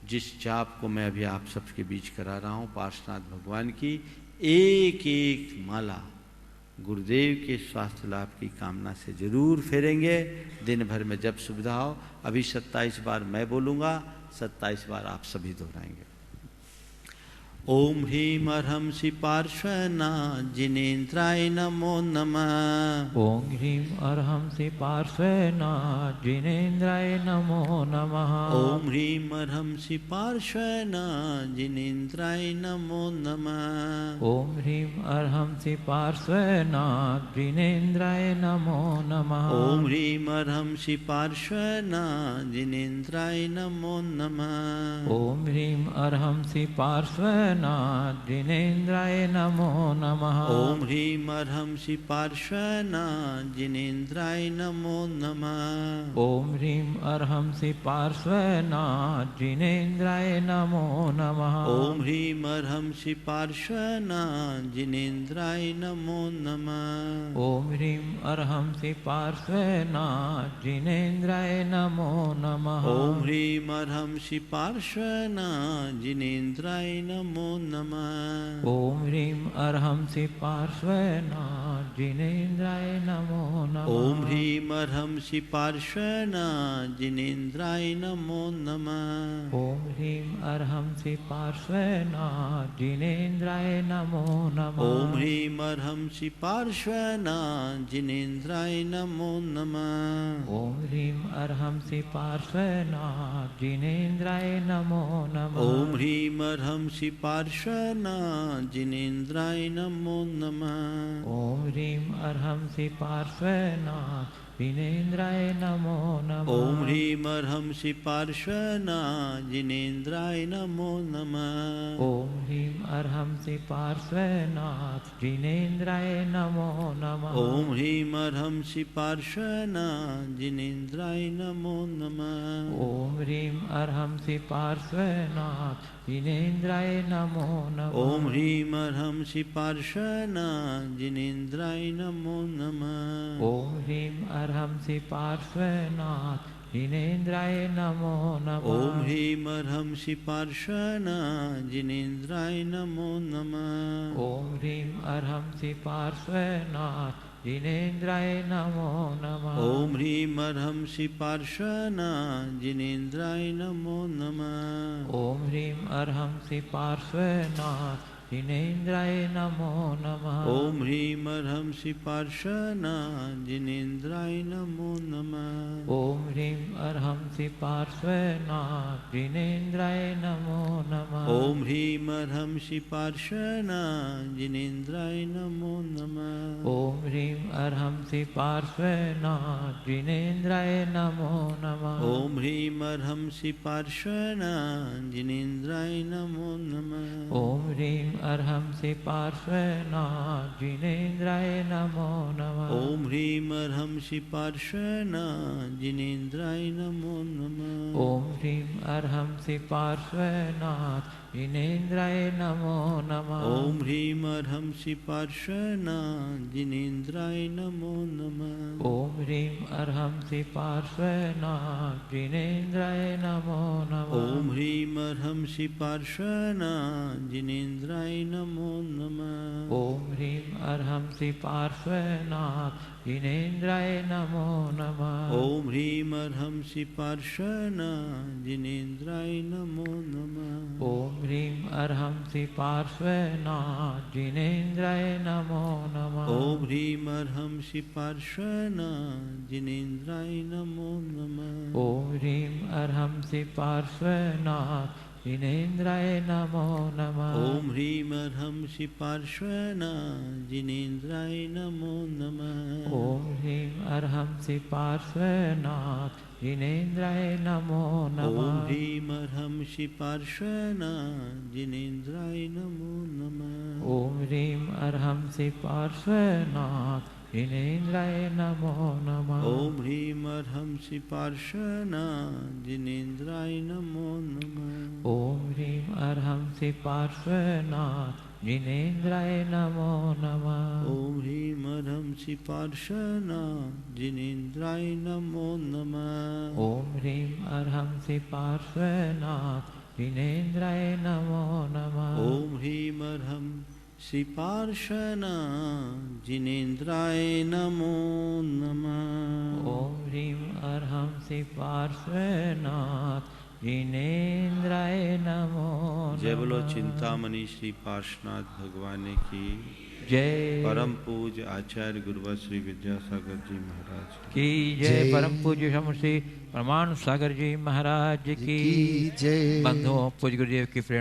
जिस जाप को मैं अभी आप सबके बीच करा रहा हूँ, पार्श्वनाथ भगवान की एक एक माला गुरुदेव के स्वास्थ्य लाभ की कामना से जरूर फेरेंगे। दिन भर में जब सुविधा हो, अभी 27 बार मैं बोलूँगा, 27 बार आप सभी दोहराएंगे। ओम ह्रीम अर्हंसि पार्श्वनाथ जिनेन्द्राय नमो नमः। ओम ह्रीम अर्हंसि पार्श्वनाथ जिनेन्द्राय नमो नमः। ओम ह्रीम अर्हंसि पार्श्वनाथ जिनेन्द्राय नमो नमः। ओम ह्रीम अर्हंसि पार्श्वनाथ जिनेन्द्राय नमो नमः। ओम ह्रीम अर्हंसि पार्श्वनाथ जिनेन्द्राय नमो नमः। ओम ह्रीम अर्हंसि पार्श्वनाथ जिनेन्द्राय नमो नमः। ओम ह्रीम अर्हंसि पार्श्वनाथ जिनेन्द्राय नमो नमः। ओम ह्रीम अर्हंसि पार्श्वनाथ जिनेन्द्राय नमो नमः। ओम ह्रीम अर्हंसि पार्श्वनाथ जिनेन्द्राय नमो नमः। ओम ह्रीम अर्हंसि पार्श्वनाथ जिनेन्द्राय नमो नमः। ओम ह्रीम अर्हंसि पार्श्वनाथ जिनेन्द्राय नमो नमः। ओम ह्रीम अर्हंसि पार्श्वनाथ जिनेन्द्राय नमो नमः। ओम ह्रीम अर्हंसि पार्श्वनाथ जिनेन्द्राय नमो नमः। ओम ह्रीम अर्हंसि पार्श्वनाथ जिनेन्द्राय नमो नमः। ओम ह्रीम अर्हंसि पार्श्वनाथ जिनेन्द्राय नमो नमः। ओम ह्रीम अर्हंसि पार्श्वनाथ जिनेन्द्राय नमो नमः। ओम ह्रीम अर्हंसि पार्श्वनाथ जिनेन्द्राय नमो नमः। ओम ह्रीम अर्हंसि पार्श्वनाथ जिनेन्द्राय नमो नमः। ओम ह्रीम अर्हंसि पार्श्वनाथ जिनेन्द्राय नमो नमः। ओम ह्रीम अर्हंसि पार्श्वनाथ जिनेन्द्राय नमो नमः। ओम ह्रीम अर्हंसि पार्श्वनाथ जिनेन्द्राय नमो नमः। ओम ह्रीम अर्हंसि पार्श्वनाथ जिनेन्द्राय नमो नमः। ओम ह्रीम अर्हंसि पार्श्वनाथ जिनेन्द्राय नमो नमः। ओम ह्रीम अर्हंसि पार्श्वनाथ जिनेन्द्राय नमो नमः। ओम ह्रीम अर्हंसि पार्श्वनाथ जिनेन्द्राय नमो नमः। ओम ह्रीम अर्हंसि पार्श्वनाथ जिनेन्द्राय नमो नमः। ओम ह्रीम अर्हंसि पार्श्वनाथ जिनेन्द्राय नमो नमः। ओम ह्रीम अर्हंसि पार्श्वनाथ जिनेन्द्राय नमो नमः। ओम ह्रीं अर्हंसि पार्श्वनाथ जिनेन्द्राय नमो नमः। ओम ह्रीं अर्हंसि पार्श्वनाथ जिनेन्द्राय नमो नमः। ओम ह्रीं अर्हंसि पार्श्वनाथ जिनेन्द्राय नमो नमः। ओम ह्रीं अर्हंसि पार्श्वनाथ जिनेन्द्राय नमो नमः। ओम ह्रीं अर्हंसि पार्श्वनाथ जिनेन्द्राय नमो नमः। ओम ह्रीं अर्हंसि पार्श्वनाथ जिनेन्द्राय नमो नमः। ओम ह्रीं अर्हंसि पार्श्वनाथ जिनेन्द्राय नमो नमः। ओम ह्रीं अर्हंसि पार्श्वनाथ जिनेन्द्राय नमो नमः। ओम ह्रीं अर्हंसि पार्श्वनाथ जिनेन्द्राय नमो नमः। ओम ह्रीं अर्हंसि पार्श्वनाथ जिनेन्द्राय नमो नमः। ओम ह्रीं अर्हंसि पार्श्वनाथ जिनेन्द्राय नमो नमः। ओम ह्रीं अर्हंसि पार्श्वनाथ जिनेन्द्राय नमो नमः। ओम ह्रीं अर्हंसि पार्श्वनाथ जिनेन्द्राय नमो नमः। ओम ह्रीं अर्हंसि पार्श्वनाथ जिनेन्द्राय नमो नमः। ओम ह्रीं अर्हंसि पार्श्वनाथ जिनेन्द्राय नमो नमः। ओम ह्रीं अर्हंसि पार्श्वनाथ जिनेन्द्राय नमो नमः। ओम ह्रीं अर्हंसि पार्श्वनाथ जिनेन्द्राय नमो नमः। ओम ह्रीं अर्हंसि पार्श्वनाथ जिनेन्द्राय नमो नमः। ओम ह्रीं अर्हंसि पार्श्वनाथ जिनेन्द्राय नमो नमः। ओम ह्रीं अर्हंसि पार्श्वनाथ जिनेन्द्राय नमो नमः। ओम ह्रीं अर्हंसि पार्श्वनाथ जिनेन्द्राय नमो नमः। ओम ह्रीं अर्हंसि पार्श्वनाथ जिनेन्द्राय नमो नमः। ओम ह्रीं अर्हंसि पार्श्वनाथ जिनेन्द्राय नमो नमः। ओम ह्रीं अर्हंसि पार्श्वनाथ जिनेन्द्राय नमो नमः। ओम ह्रीं अर्हंसि पार्श्वनाथ जिनेन्द्राय नमो नमः। ओम ह्रीं अर्हंसि पार्श्वनाथ जिनेन्द्राय नमो नमः। जय बोलो चिंतामणि श्री पार्श्वनाथ भगवान की जय। परम पूज्य आचार्य गुरुवर श्री विद्यासागर जी महाराज की जय। परम पूज्य श्री परमाणु सागर जी महाराज की जय। बंधुओं पूज्य गुरुदेव की प्रेरणा